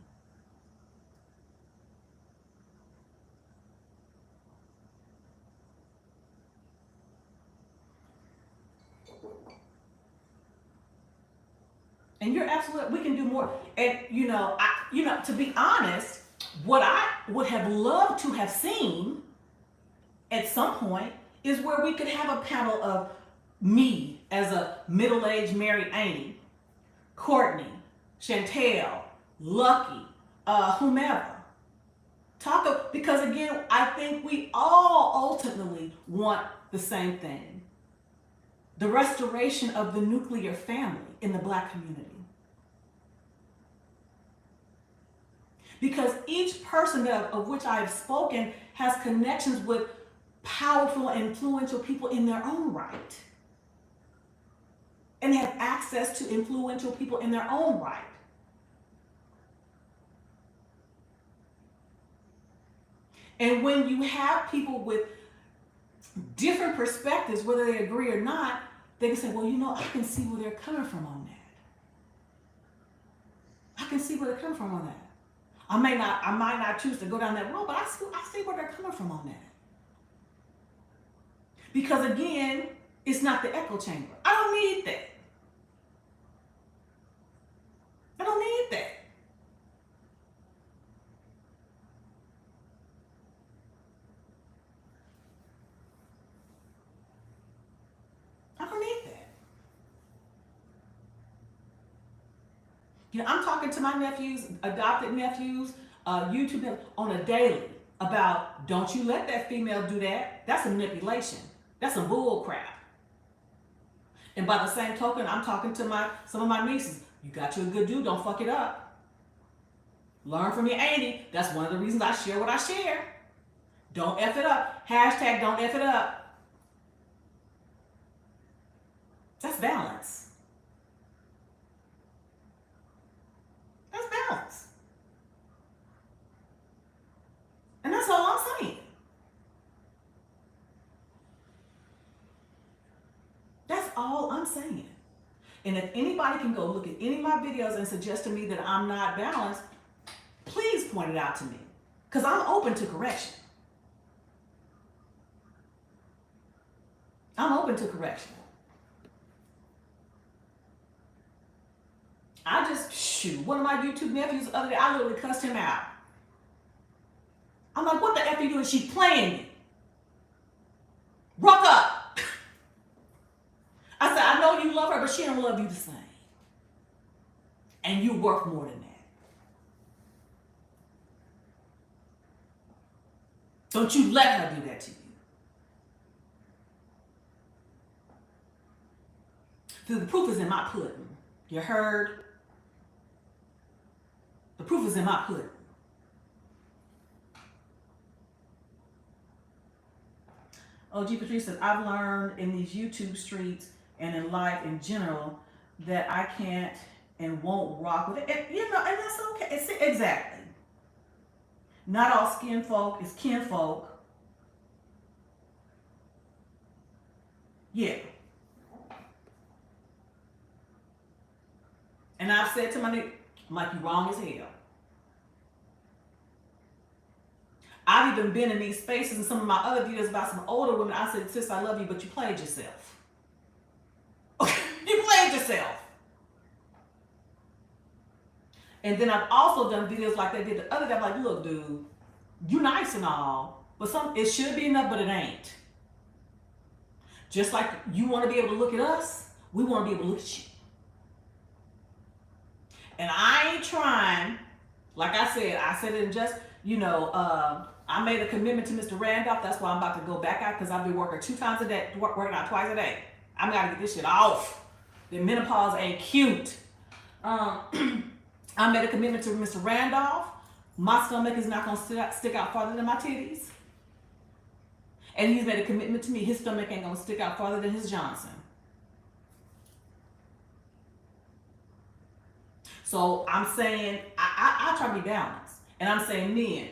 And you're absolutely, we can do more. And to be honest, what I would have loved to have seen at some point is where we could have a panel of me as a middle-aged married auntie, Courtney, Chantel, Lucky, whomever. Because again, I think we all ultimately want the same thing. The restoration of the nuclear family in the Black community. Because each person of which I have spoken has connections with powerful and influential people in their own right. And have access to influential people in their own right. And when you have people with different perspectives, whether they agree or not, they can say, well, you know, I can see where they're coming from on that. I can see where they're coming from on that. I might not choose to go down that road, but I see where they're coming from on that. Because again, it's not the echo chamber. I don't need that. I don't need that. I don't need that. You know, I'm talking to my nephews, adopted nephews, YouTube on a daily about, don't you let that female do that. That's a manipulation. That's some bull crap. And by the same token, I'm talking to some of my nieces. You got you a good dude, don't fuck it up. Learn from your auntie. That's one of the reasons I share what I share. Don't F it up. Hashtag don't F it up. That's balance. That's balance. And that's all I'm saying. That's all I'm saying. And if anybody can go look at any of my videos and suggest to me that I'm not balanced, please point it out to me. Because I'm open to correction. I'm open to correction. One of my YouTube nephews the other day, I literally cussed him out. I'm like, what the F are you doing? She's playing me. Rock up. I said, I know you love her, but she don't love you the same. And you worth more than that. Don't you let her do that to you. So the proof is in my pudding. You heard? The proof is in my pudding. OG Patrice says, I've learned in these YouTube streets and in life in general that I can't and won't rock with it. And, you know, and that's okay. Exactly. Not all skin folk is kinfolk. Yeah. And I've said to my nigga, I'm like, you wrong as hell. I've even been in these spaces in some of my other videos about some older women. I said, sis, I love you, but you played yourself. You played yourself. And then I've also done videos like they did the other day. I'm like, look, dude, you nice and all, but it should be enough, but it ain't. Just like you want to be able to look at us, we want to be able to look at you. And I ain't trying, like I said it in just, you know, I made a commitment to Mr. Randolph. That's why I'm about to go back out, because I've been working 2 times a day, working out twice a day. I'm got to get this shit off. The menopause ain't cute. I made a commitment to Mr. Randolph. My stomach is not going to stick out farther than my titties. And he's made a commitment to me. His stomach ain't going to stick out farther than his Johnson. So I'm saying, I try to be balanced. And I'm saying, men,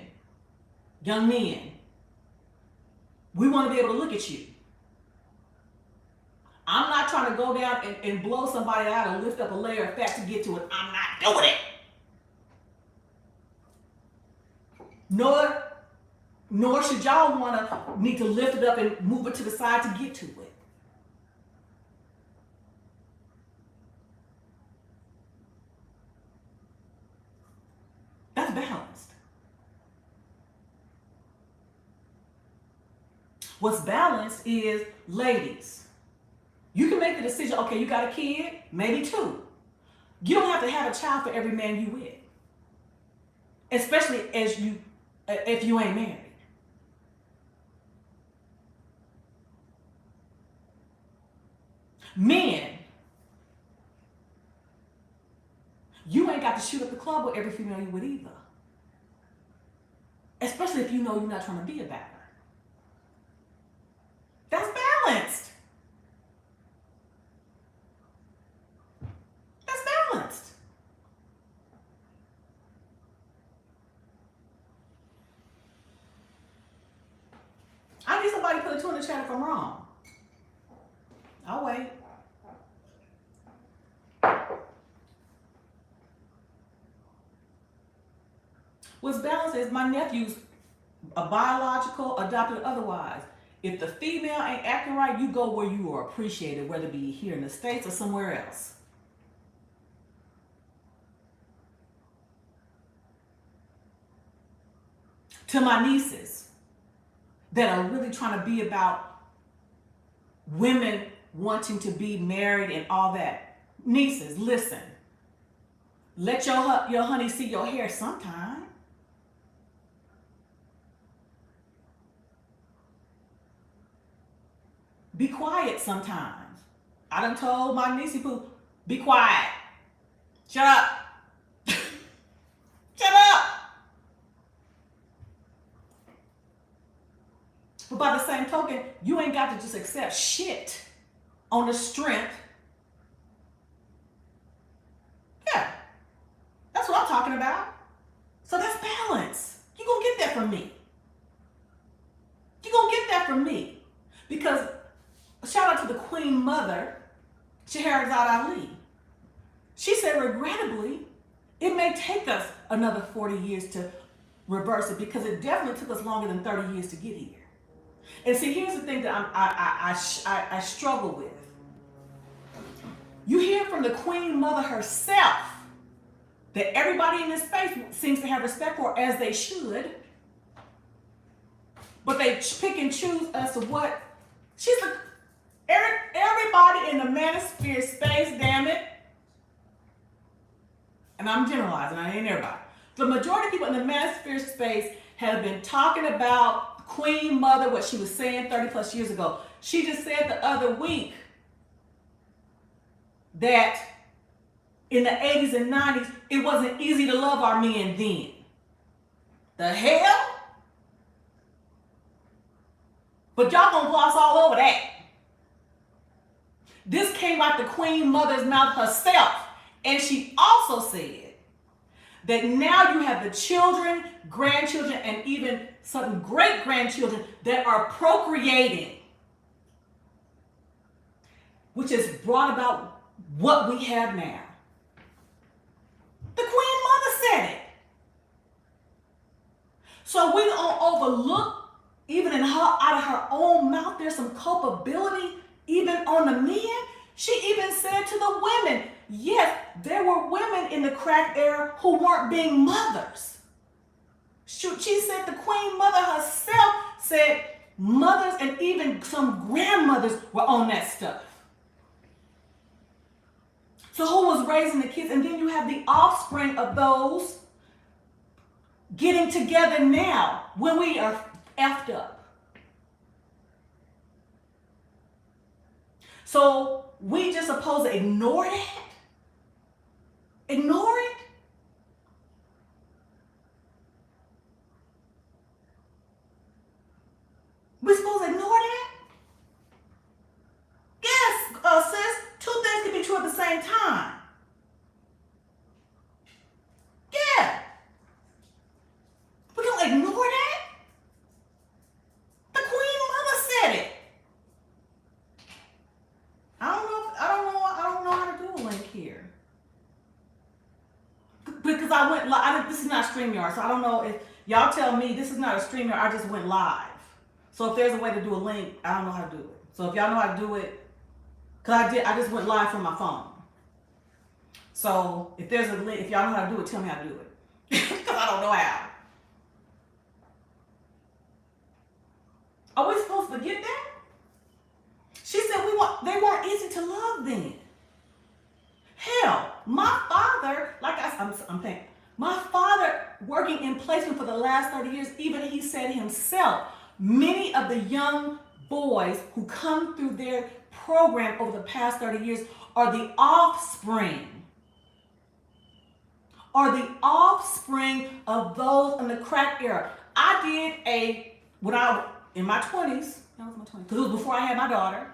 young men, we want to be able to look at you. I'm not trying to go down and blow somebody out and lift up a layer of fat to get to it. I'm not doing it. Nor should y'all need to lift it up and move it to the side to get to it. That's balanced. What's balanced is, ladies, you can make the decision, okay, you got a kid, maybe 2. You don't have to have a child for every man you with. Especially if you ain't married. Men, you ain't got to shoot up the club with every female you with either. Especially if you know you're not trying to be a batter. That's balanced. That's balanced. I need somebody to put a 2 in the chat if I'm wrong. I'll wait. What's balanced is my nephews, a biological, adopted, otherwise. If the female ain't acting right, you go where you are appreciated, whether it be here in the States or somewhere else. To my nieces that are really trying to be about women wanting to be married and all that. Nieces, listen. Let your honey see your hair sometime. Be quiet sometimes. I done told my niecey poo, be quiet. Shut up. Shut up. But by the same token, you ain't got to just accept shit on the strength. Yeah. That's what I'm talking about. So that's balance. You're going to get that from me. You're going to get that from me. Because shout out to the Queen Mother, Scheherazade Ali. She said, regrettably, it may take us another 40 years to reverse it because it definitely took us longer than 30 years to get here. And see, here's the thing that I struggle with. You hear from the Queen Mother herself that everybody in this space seems to have respect for, as they should, but they pick and choose as to what she's the. Everybody in the manosphere space, damn it. And I'm generalizing, I ain't everybody. The majority of people in the manosphere space have been talking about Queen Mother, what she was saying 30 plus years ago. She just said the other week that in the 80s and 90s, it wasn't easy to love our men then. The hell? But y'all gonna gloss all over that. This came out the Queen Mother's mouth herself. And she also said that now you have the children, grandchildren, and even some great-grandchildren that are procreating, which has brought about what we have now. The Queen Mother said it. So we don't overlook, even in her, out of her own mouth, there's some culpability even on the men. She even said to the women, yes, there were women in the crack era who weren't being mothers. She said, the Queen Mother herself said mothers and even some grandmothers were on that stuff. So who was raising the kids? And then you have the offspring of those getting together now when we are effed up. So we just supposed to ignore that? Ignore it? We supposed to ignore that? Yes, sis, two things can be true at the same time. Yeah. We gonna ignore that? The Queen Mother said it. I don't know how to do a link here. Because I went live. This is not StreamYard, so I don't know if y'all tell me this is not a StreamYard. I just went live. So if there's a way to do a link, I don't know how to do it. So if y'all know how to do it, because I just went live from my phone. So if there's a link, if y'all know how to do it, tell me how to do it. Because I don't know how. Are we supposed to forget that? She said they weren't easy to love then. Hell, my father, I'm thinking, my father working in placement for the last 30 years, even he said himself, many of the young boys who come through their program over the past 30 years are the offspring of those in the crack era. I did in my 20s, that was my 20s, because it was before I had my daughter,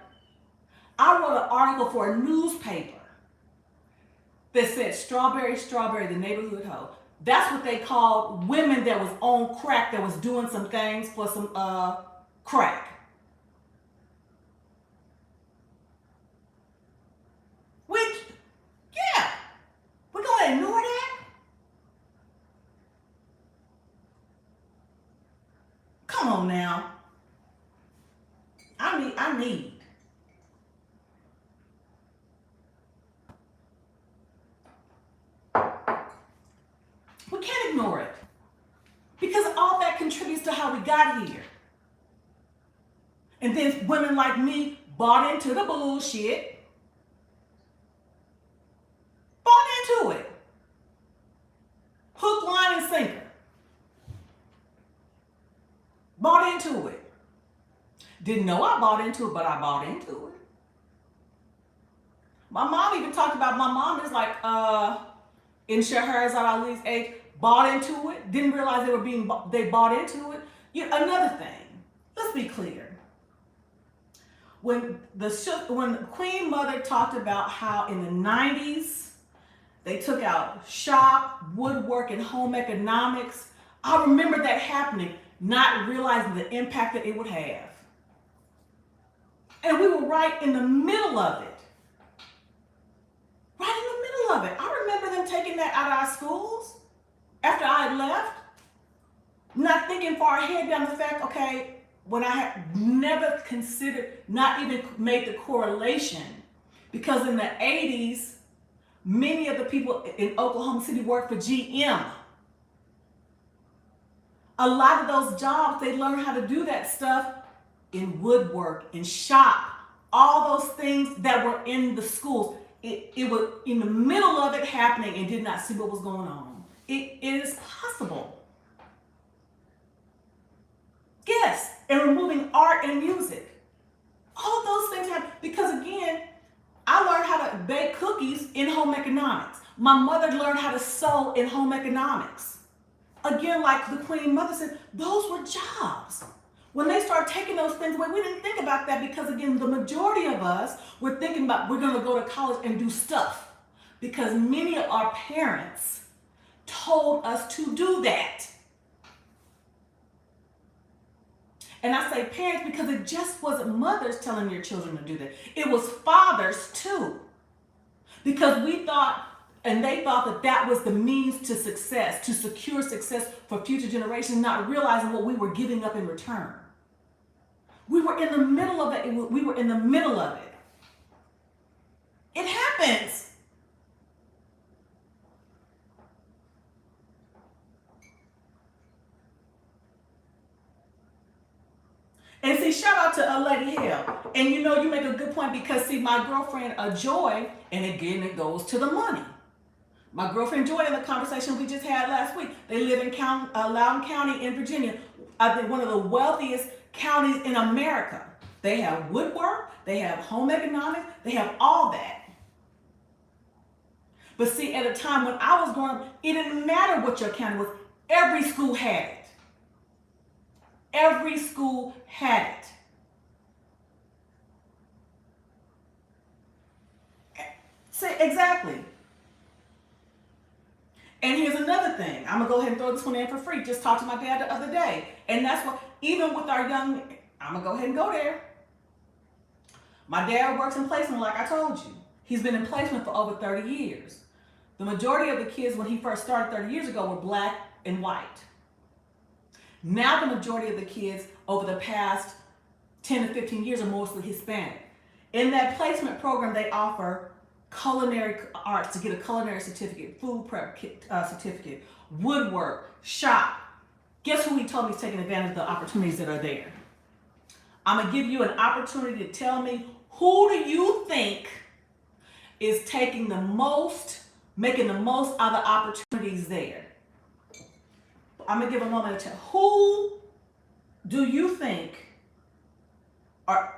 I wrote an article for a newspaper that said Strawberry, the neighborhood hoe. That's what they called women that was on crack, that was doing some things for some crack. on now. I need. We can't ignore it. Because all that contributes to how we got here. And then women like me bought into the bullshit. Bought into it. Hook, line, and sinker. Bought into it. Didn't know I bought into it, but I bought into it. My mom even talked about, my mom is like, in Shahrazad Ali's age, bought into it. Didn't realize they bought into it. Another thing, let's be clear. When Queen Mother talked about how in the 90s, they took out shop, woodwork, and home economics, I remember that happening, not realizing the impact that it would have. And we were right in the middle of it. Right in the middle of it. I remember them taking that out of our schools after I had left. Not thinking far ahead down the fact, okay, when I had never considered, not even made the correlation, because in the 80s, many of the people in Oklahoma City worked for GM. A lot of those jobs, they learned how to do that stuff in woodwork, in shop, all those things that were in the schools. It was in the middle of it happening and did not see what was going on. It is possible. Yes, and removing art and music. All of those things happen because, again, I learned how to bake cookies in home economics. My mother learned how to sew in home economics. Again, like the Queen Mother said, those were jobs. When they start taking those things away, we didn't think about that because, again, the majority of us were thinking about we're going to go to college and do stuff because many of our parents told us to do that. And I say parents because it just wasn't mothers telling your children to do that. It was fathers too. Because we thought, and they thought that that was the means to success, to secure success for future generations, not realizing what we were giving up in return. We were in the middle of it. We were in the middle of it. It happens. And see, shout out to Lady Hell. And you make a good point because, see, my girlfriend, Joy, and again, it goes to the money. My girlfriend Joy, in the conversation we just had last week, they live in Loudoun County in Virginia. I think one of the wealthiest counties in America. They have woodwork, they have home economics, they have all that. But see, at a time when I was growing up, it didn't matter what your county was. Every school had it. Every school had it. See, exactly. And here's another thing. I'm going to go ahead and throw this one in for free. Just talked to my dad the other day. And that's what, even with our young, I'm going to go ahead and go there. My dad works in placement like I told you. He's been in placement for over 30 years. The majority of the kids when he first started 30 years ago were black and white. Now the majority of the kids over the past 10 to 15 years are mostly Hispanic. In that placement program, they offer culinary arts to get a culinary certificate, food prep certificate, woodwork, shop. Guess who he told me is taking advantage of the opportunities that are there? I'm going to give you an opportunity to tell me who do you think is taking the most, making the most out of the opportunities there. I'm going to give a moment to tell. Who do you think are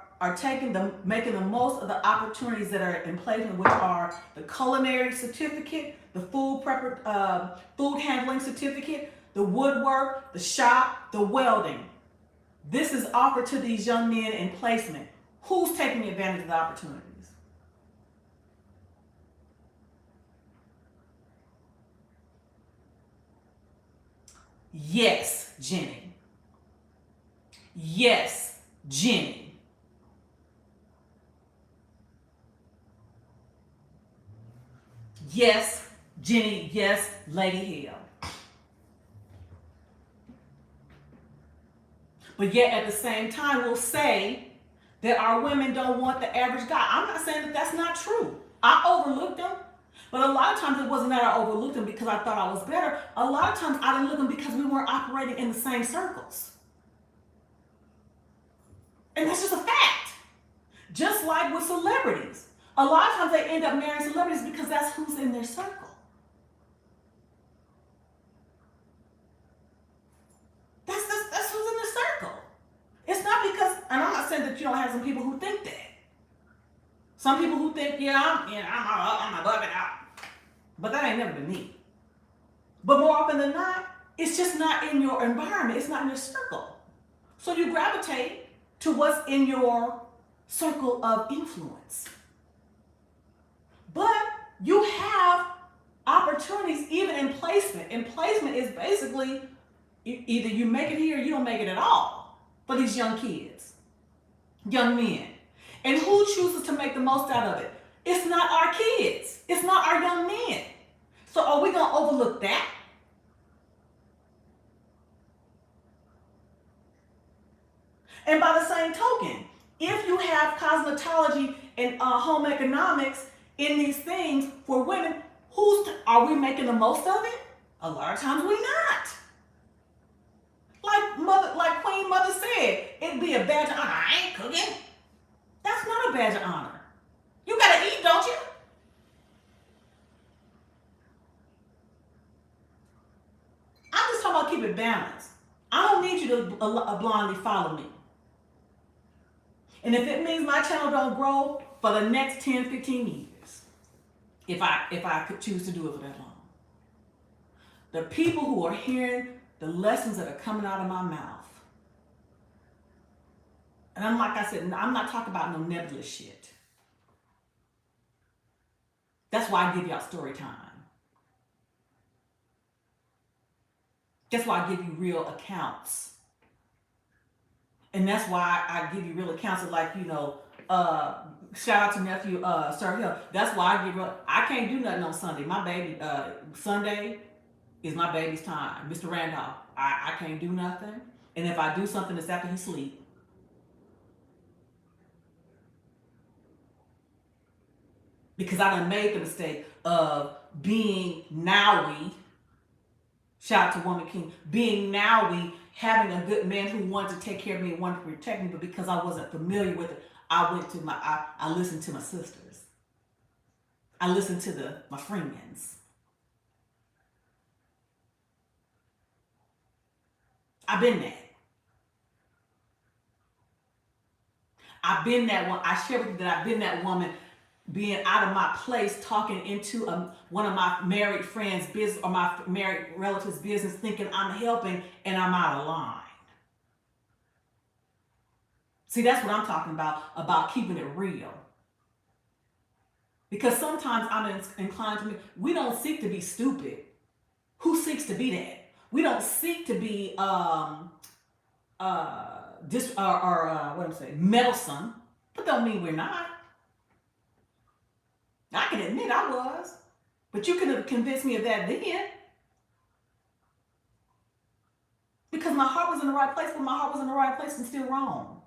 making the most of the opportunities that are in placement, which are the culinary certificate, the food handling certificate, the woodwork, the shop, the welding. This is offered to these young men in placement. Who's taking advantage of the opportunities? Yes, Jenny. Yes, Jenny. Yes, Jenny. Yes, Lady Hill. But yet at the same time, we'll say that our women don't want the average guy. I'm not saying that that's not true. I overlooked them. But a lot of times it wasn't that I overlooked them because I thought I was better. A lot of times I didn't look them because we weren't operating in the same circles. And that's just a fact. Just like with celebrities. A lot of times they end up marrying celebrities because that's who's in their circle. That's who's in their circle. It's not because, and I'm not saying that you don't have some people who think that. Some people who think, I'm above it out. But that ain't never been me. But more often than not, it's just not in your environment. It's not in your circle. So you gravitate to what's in your circle of influence. But you have opportunities even in placement. And placement is basically either you make it here or you don't make it at all for these young kids, young men. And who chooses to make the most out of it? It's not our kids. It's not our young men. So are we going to overlook that? And by the same token, if you have cosmetology and home economics in these things for women, are we making the most of it? A lot of times we're not. Like Queen Mother said, it'd be a badge of honor. I ain't cooking. That's not a badge of honor. You gotta eat, don't you? I'm just talking about keep it balanced. I don't need you to blindly follow me. And if it means my channel don't grow for the next 10, 15 years, if I could choose to do it for that long, the people who are hearing the lessons that are coming out of my mouth, and like I said, I'm not talking about no nebulous shit. That's why I give y'all story time. That's why I give you real accounts. And that's why I give you real accounts of shout out to nephew Sir Hill. That's why I can't do nothing on Sunday. My baby, Sunday is my baby's time. Mr. Randolph, I can't do nothing. And if I do something, it's after he sleep. Because I done made the mistake of being nowy. Shout out to Woman King. Being nowy, having a good man who wanted to take care of me and wanted to protect me, but because I wasn't familiar with it, I listened to my sisters. I listened to my friends. I've been that. I've been that one. I share with you that I've been that woman being out of my place, talking into one of my married friends' business or my married relative's business, thinking I'm helping and I'm out of line. See, that's what I'm talking about keeping it real. Because sometimes I'm inclined to we don't seek to be stupid. Who seeks to be that? We don't seek to be meddlesome, but don't mean we're not. I can admit I was, but you could have convinced me of that then. Because my heart was in the right place, but my heart was in the right place and still wrong.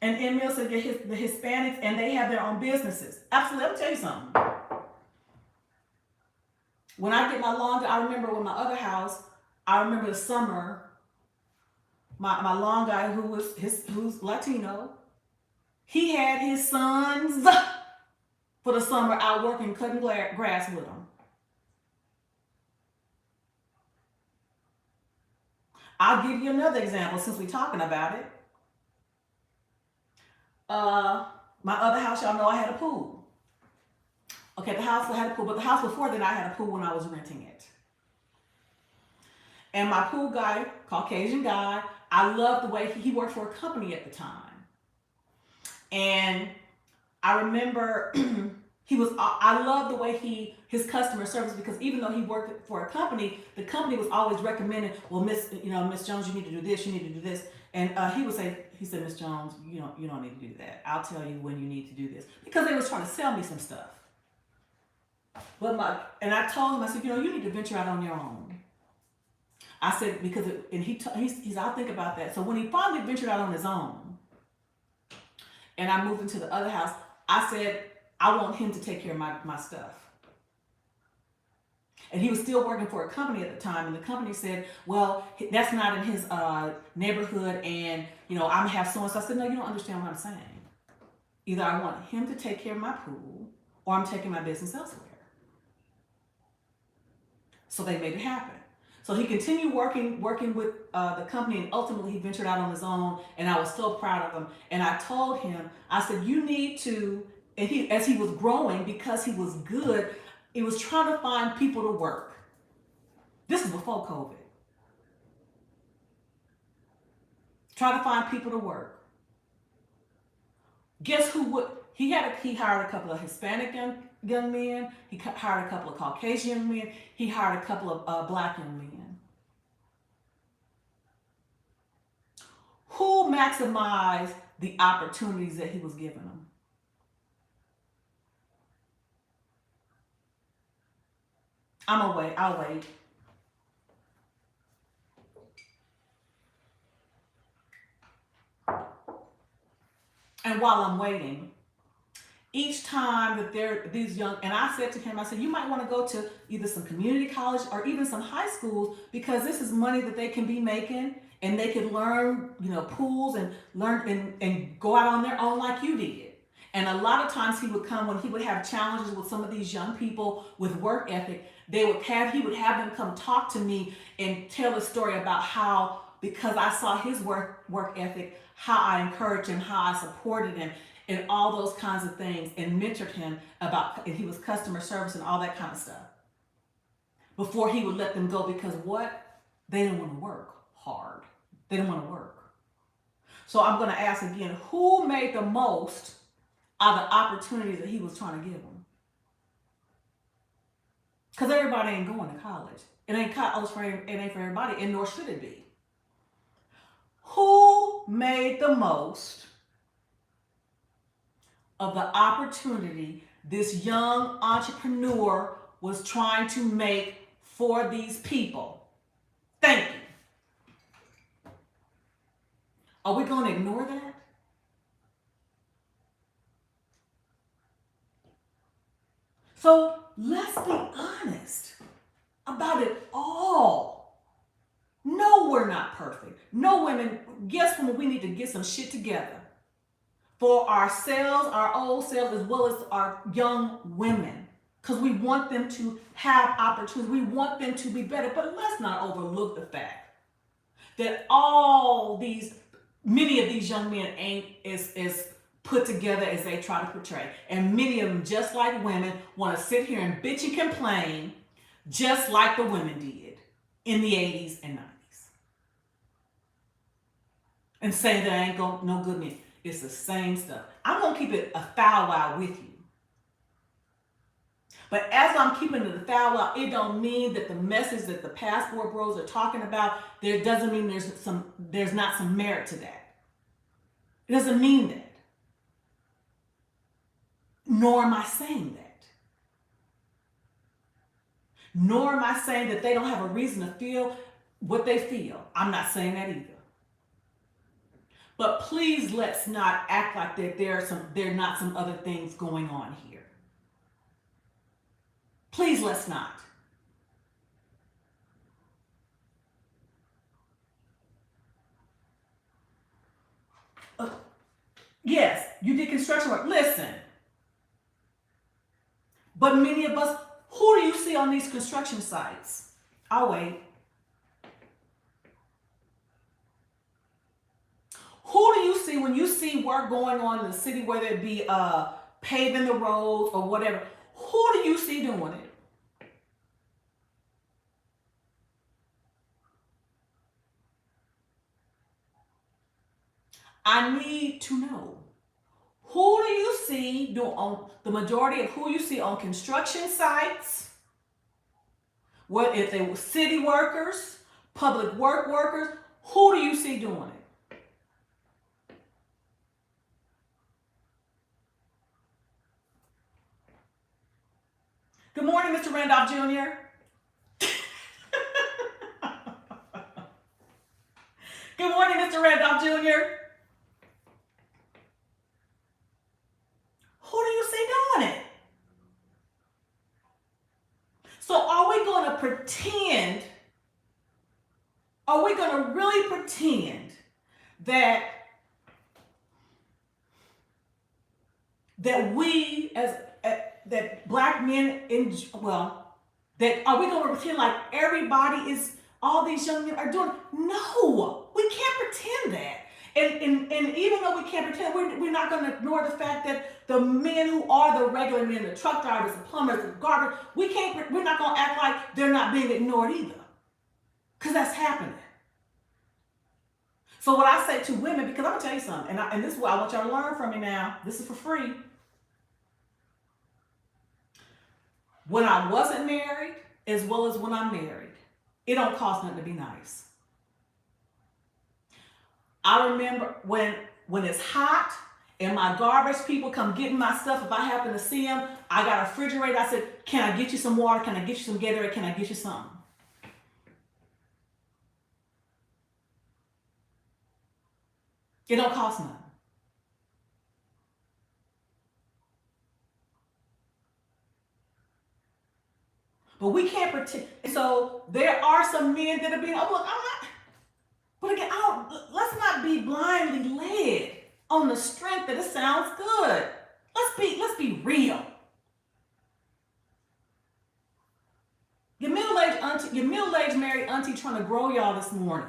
And Emil said the Hispanics, and they have their own businesses. Absolutely, let me tell you something. When I get my lawn, I remember with my other house, I remember the summer, my lawn guy who's Latino, he had his sons for the summer out working, cutting grass with them. I'll give you another example since we're talking about it. My other house, y'all know I had a pool. Okay, the house had a pool, but the house before that I had a pool when I was renting it. And my pool guy, Caucasian guy, I loved the way he worked for a company at the time. And I remember I loved the way his customer service, because even though he worked for a company, the company was always recommending, well, Miss Jones, you need to do this, you need to do this. And he said, Miss Jones, you don't need to do that. I'll tell you when you need to do this. Because they was trying to sell me some stuff. And I told him, I said, you need to venture out on your own. I said, because, he's, I'll think about that. So when he finally ventured out on his own, and I moved into the other house, I said, I want him to take care of my stuff. And he was still working for a company at the time, and the company said, well, that's not in his neighborhood, and, I'm going to have so-and-so. I said, no, you don't understand what I'm saying. Either I want him to take care of my pool, or I'm taking my business elsewhere. So they made it happen. So he continued working with the company, and ultimately he ventured out on his own, and I was so proud of him. And I told him, I said, you need to, and as he was growing, because he was good, he was trying to find people to work. This is before COVID. Trying to find people to work. Guess who would? He hired a couple of Hispanic young men. He hired a couple of Caucasian young men. He hired a couple of black young men. Who maximized the opportunities that he was giving them? I'll wait. And while I'm waiting, each time that these young, and I said to him, I said, you might want to go to either some community college or even some high schools, because this is money that they can be making, and they can learn, pools, and learn and go out on their own like you did. And a lot of times he would come when he would have challenges with some of these young people with work ethic. He would have them come talk to me and tell a story about how, because I saw his work ethic, how I encouraged him, how I supported him, and all those kinds of things, and mentored him and he was customer service and all that kind of stuff. Before he would let them go, because what? They didn't want to work hard. They didn't want to work. So I'm going to ask again, who made the most out of the opportunities that he was trying to give them? Because everybody ain't going to college. It ain't for everybody, and nor should it be. Who made the most of the opportunity this young entrepreneur was trying to make for these people? Thank you. Are we going to ignore that? So let's be honest about it all. No, we're not perfect. No, women, guess when we need to get some shit together for ourselves, our old selves, as well as our young women, because we want them to have opportunities. We want them to be better. But let's not overlook the fact that many of these young men ain't as put together as they try to portray. And many of them, just like women, want to sit here and bitch and complain just like the women did in the 80s and 90s. And say that I ain't no good men. It's the same stuff. I'm going to keep it a foul wow with you. But as I'm keeping it a foul wow, it don't mean that the message that the passport bros are talking about, there doesn't mean there's not some merit to that. It doesn't mean that. Nor am I saying that. Nor am I saying that they don't have a reason to feel what they feel. I'm not saying that either. But please, let's not act like that there are not some other things going on here. Please, let's not. Yes, you did construction work. Listen. But many of us, who do you see on these construction sites? I'll wait. Who do you see when you see work going on in the city, whether it be paving the roads or whatever? Who do you see doing it? I need to know. Who do you see on the majority of who you see on construction sites? What if they were city workers, public work workers? Who do you see doing it? Good morning. morning, Mr. Randolph Jr. Good morning, Mr. Randolph Jr. Who do you see doing it? So are we going to pretend, are we going to really pretend that we as that black men that are we going to pretend like everybody is, all these young men are doing? No, we can't pretend that. And even though we can't pretend, we're not going to ignore the fact that the men who are the regular men, the truck drivers, the plumbers, the garbage, we're not going to act like they're not being ignored either, because that's happening. So what I say to women, because I'm going to tell you something, and this is what I want y'all to learn from me now. This is for free. When I wasn't married, as well as when I'm married, it don't cost nothing to be nice. I remember when it's hot and my garbage people come getting my stuff, if I happen to see them, I got a refrigerator. I said, can I get you some water? Can I get you some Gatorade? Can I get you something? It don't cost nothing. But we can't pretend. So there are some men that are being, oh look, I'm not. But again, let's not be blindly led on the strength that it sounds good. Let's be real. Your middle-aged married auntie trying to grow y'all this morning.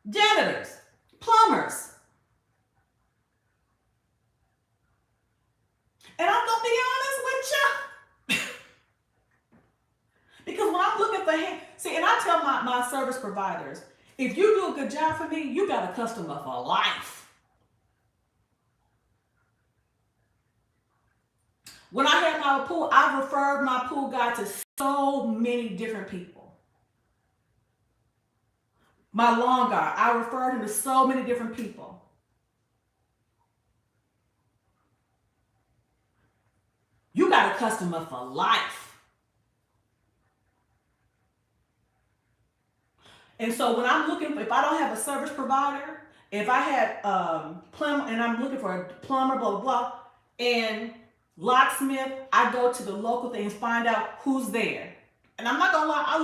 Janitors, plumbers. And I'm gonna be honest with you. Because when I'm looking for him, see, and I tell my service providers, if you do a good job for me, you got a customer for life. When I had my pool, I referred my pool guy to so many different people. My lawn guy, I referred him to so many different people. You got a customer for life. And so when I'm looking for, if I don't have a service provider, if I had plumber and I'm looking for a plumber, blah, blah, blah, and locksmith, I go to the local things, find out who's there. And I'm not gonna lie, I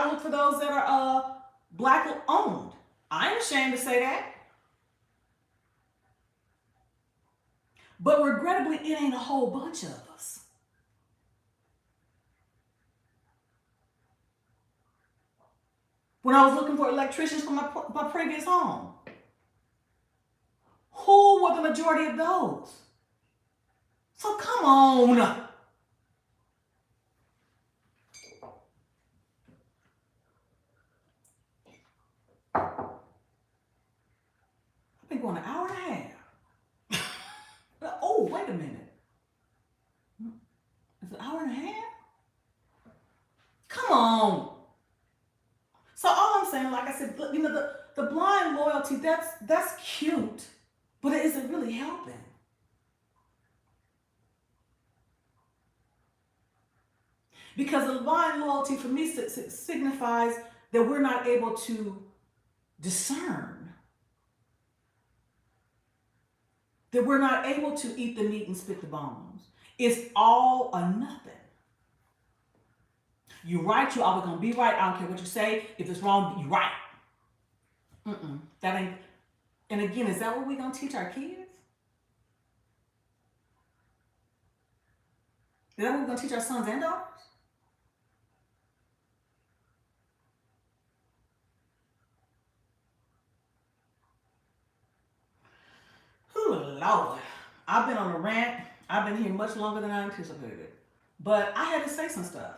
look for those that are black owned. I ain't ashamed to say that. But regrettably, it ain't a whole bunch of us. When I was looking for electricians for my previous home, who were the majority of those? So come on. I've been going an hour and a half. Oh, wait a minute. It's an hour and a half? Come on. So all I'm saying, like I said, you know, the blind loyalty, that's cute, but is it really helping? Because the blind loyalty for me signifies that we're not able to discern, that we're not able to eat the meat and spit the bones. It's all or nothing. You're right, you're always gonna be right. I don't care what you say. If it's wrong, you're right. That ain't, and again, is that what we're gonna teach our kids? Is that what we're gonna teach our sons and daughters? Oh, Lord. I've been on a rant. I've been here much longer than I anticipated. But I had to say some stuff.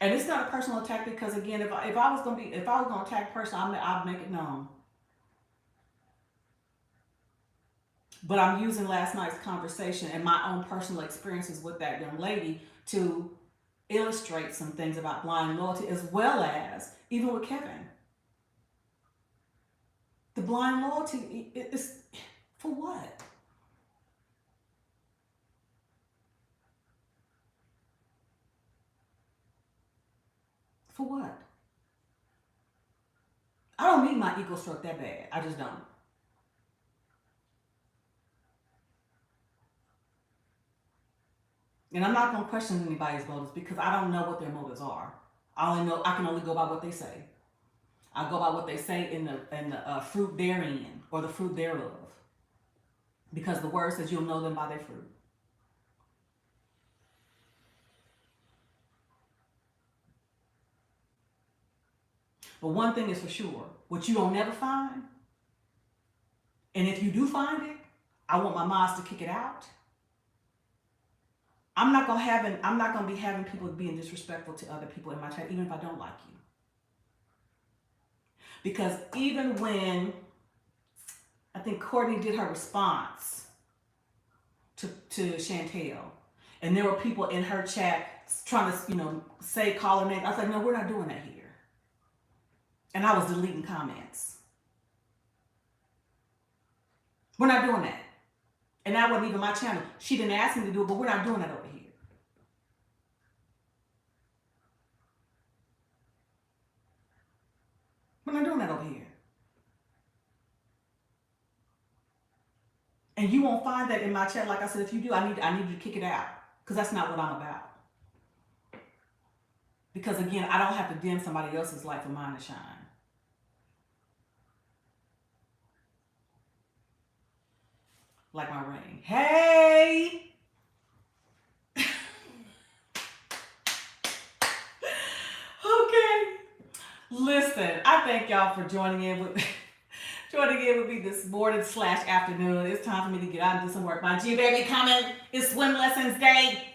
And it's not a personal attack because, again, if I was gonna attack a person, I'd make it known. But I'm using last night's conversation and my own personal experiences with that young lady to illustrate some things about blind loyalty, as well as even with Kevin. The blind loyalty is for what? For what? I don't need my ego stroked that bad. I just don't. And I'm not going to question anybody's motives because I don't know what their motives are. I can only go by what they say. I go by what they say in the fruit therein or the fruit thereof. Because the word says you'll know them by their fruit. But one thing is for sure, what you don't never find, and if you do find it, I want my moms to kick it out. I'm not gonna be having people being disrespectful to other people in my chat, even if I don't like you. Because even when I think Courtney did her response to Chantel, and there were people in her chat trying to, call her name. I was like, no, we're not doing that here. And I was deleting comments. We're not doing that. And that wasn't even my channel. She didn't ask me to do it, but we're not doing that over here. We're not doing that over here. And you won't find that in my chat. Like I said, if you do, I need you to kick it out. Because that's not what I'm about. Because again, I don't have to dim somebody else's light for mine to shine. Like my ring. Hey! Okay. Listen, I thank y'all for joining in with me this morning/afternoon. It's time for me to get out and do some work. My G baby coming. It's swim lessons day.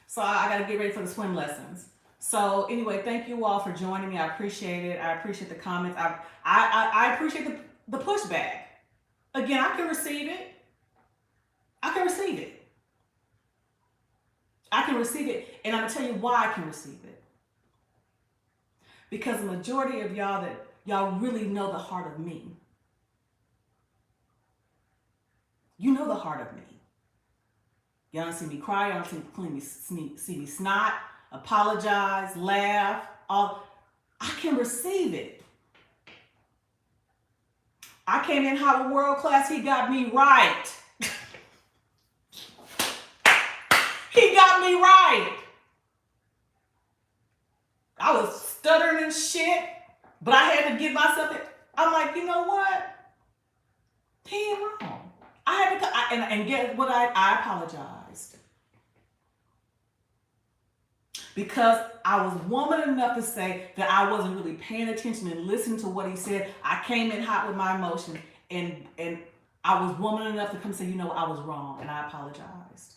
So I got to get ready for the swim lessons. So anyway, thank you all for joining me. I appreciate it. I appreciate the comments. I appreciate the pushback. Again, I can receive it. I can receive it. I can receive it. And I'm going to tell you why I can receive it. Because the majority of y'all really know the heart of me. You know the heart of me. Y'all don't see me cry. Y'all don't see me snot, apologize, laugh. I can receive it. I came in hot with world class. He got me right. He got me right. I was stuttering and shit, but I had to give myself it. I'm like, you know what? He ain't wrong. I had to, and get what I apologized. Because I was woman enough to say that I wasn't really paying attention and listening to what he said. I came in hot with my emotions, and I was woman enough to come say, you know, I was wrong, and I apologized.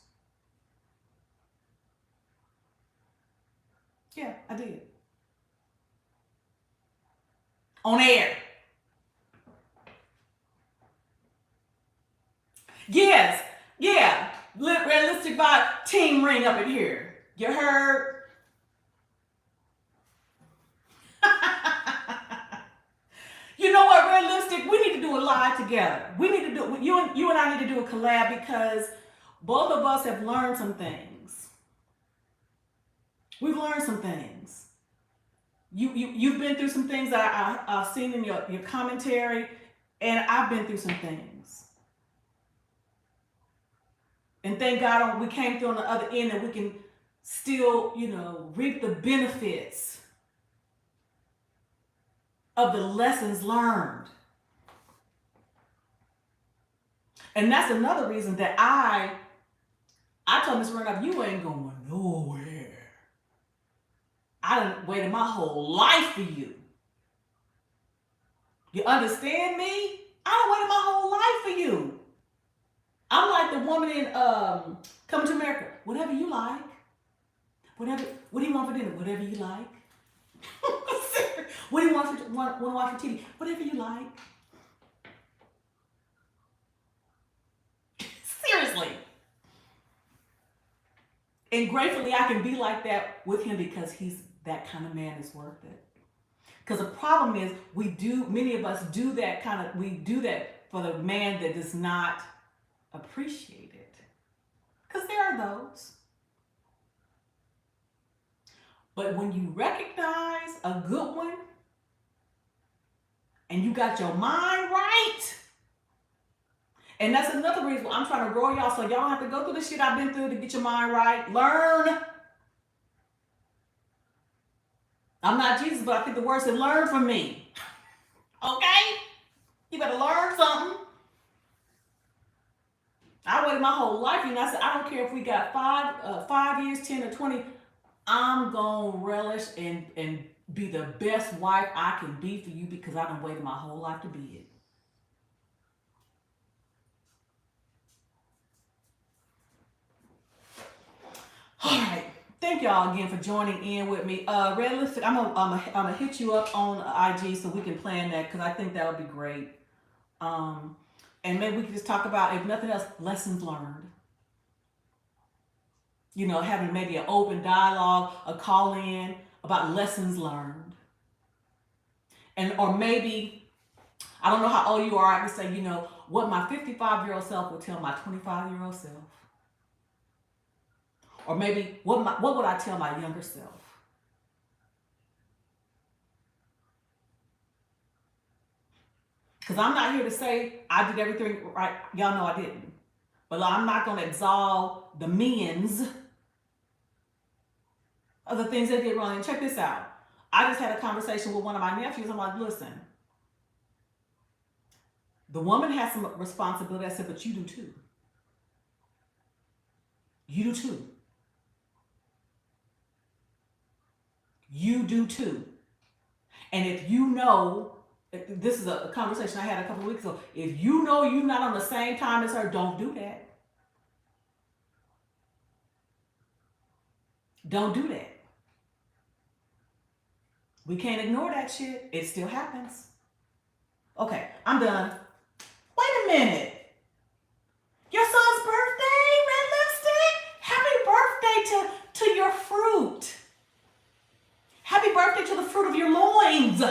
Yeah, I did. On air. Yes, yeah. Realistic vibe, team ring up in here. You heard? You know what, realistic? We need to do a live together. We need to do you and I need to do a collab because both of us have learned some things. We've learned some things. You've been through some things that I've seen in your commentary, and I've been through some things. And thank God we came through on the other end and we can still, reap the benefits of the lessons learned. And that's another reason that I told Miss Run, you ain't going nowhere. I done waited my whole life for you. You understand me? I done waited my whole life for you. I'm like the woman in Coming to America. Whatever you like. What do you want for dinner? Whatever you like. What do you want to watch for TV? Whatever you like. Seriously. And gratefully I can be like that with him because he's that kind of man is worth it. Because the problem is many of us do that for the man that does not appreciate it. Because there are those. But when you recognize a good one and you got your mind right, and that's another reason why I'm trying to grow y'all so y'all don't have to go through the shit I've been through to get your mind right. Learn. I'm not Jesus, but I think the word said learn from me. Okay? You better learn something. I waited my whole life, and I said, I don't care if we got 5 years, 10 or 20. I'm going to relish and be the best wife I can be for you because I done waited my whole life to be it. All right. Thank y'all again for joining in with me. Red Lipstick, I'm gonna hit you up on IG so we can plan that because I think that would be great. And maybe we can just talk about, if nothing else, lessons learned. You know, having maybe an open dialogue, a call in about lessons learned. And or maybe, I don't know how old you are, I can say, you know, what my 55-year-old self would tell my 25-year-old self. Or maybe what would I tell my younger self? Because I'm not here to say I did everything right. Y'all know I didn't. But I'm not going to absolve the millions of the things they did wrong. And check this out. I just had a conversation with one of my nephews. I'm like, listen, the woman has some responsibility. I said, but you do too. You do too. You do too. And if you know, this is a conversation I had a couple of weeks ago. If you know you're not on the same time as her, don't do that. Don't do that. We can't ignore that shit. It still happens. Okay, I'm done. Wait a minute. Your son's birthday, Red Lipstick? Happy birthday to your fruit. Happy birthday to the fruit of your loins.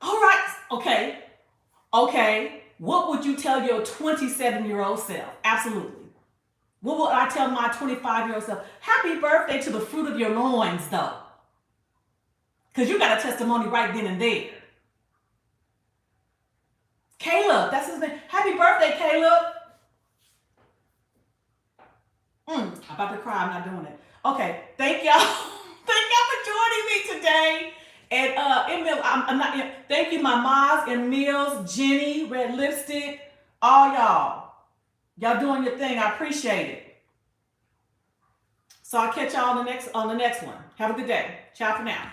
All right. Okay. What would you tell your 27-year-old self? Absolutely. What would I tell my 25-year-old self? Happy birthday to the fruit of your loins, though. Because you got a testimony right then and there. Caleb, that's his name. Happy birthday, Caleb. I'm about to cry. I'm not doing it. Okay. Thank y'all. Thank y'all for joining me today. And Emil, I'm not. Thank you, my Maz and Mills, Jenny, Red Lipstick, all y'all. Y'all doing your thing. I appreciate it. So I'll catch y'all on the next one. Have a good day. Ciao for now.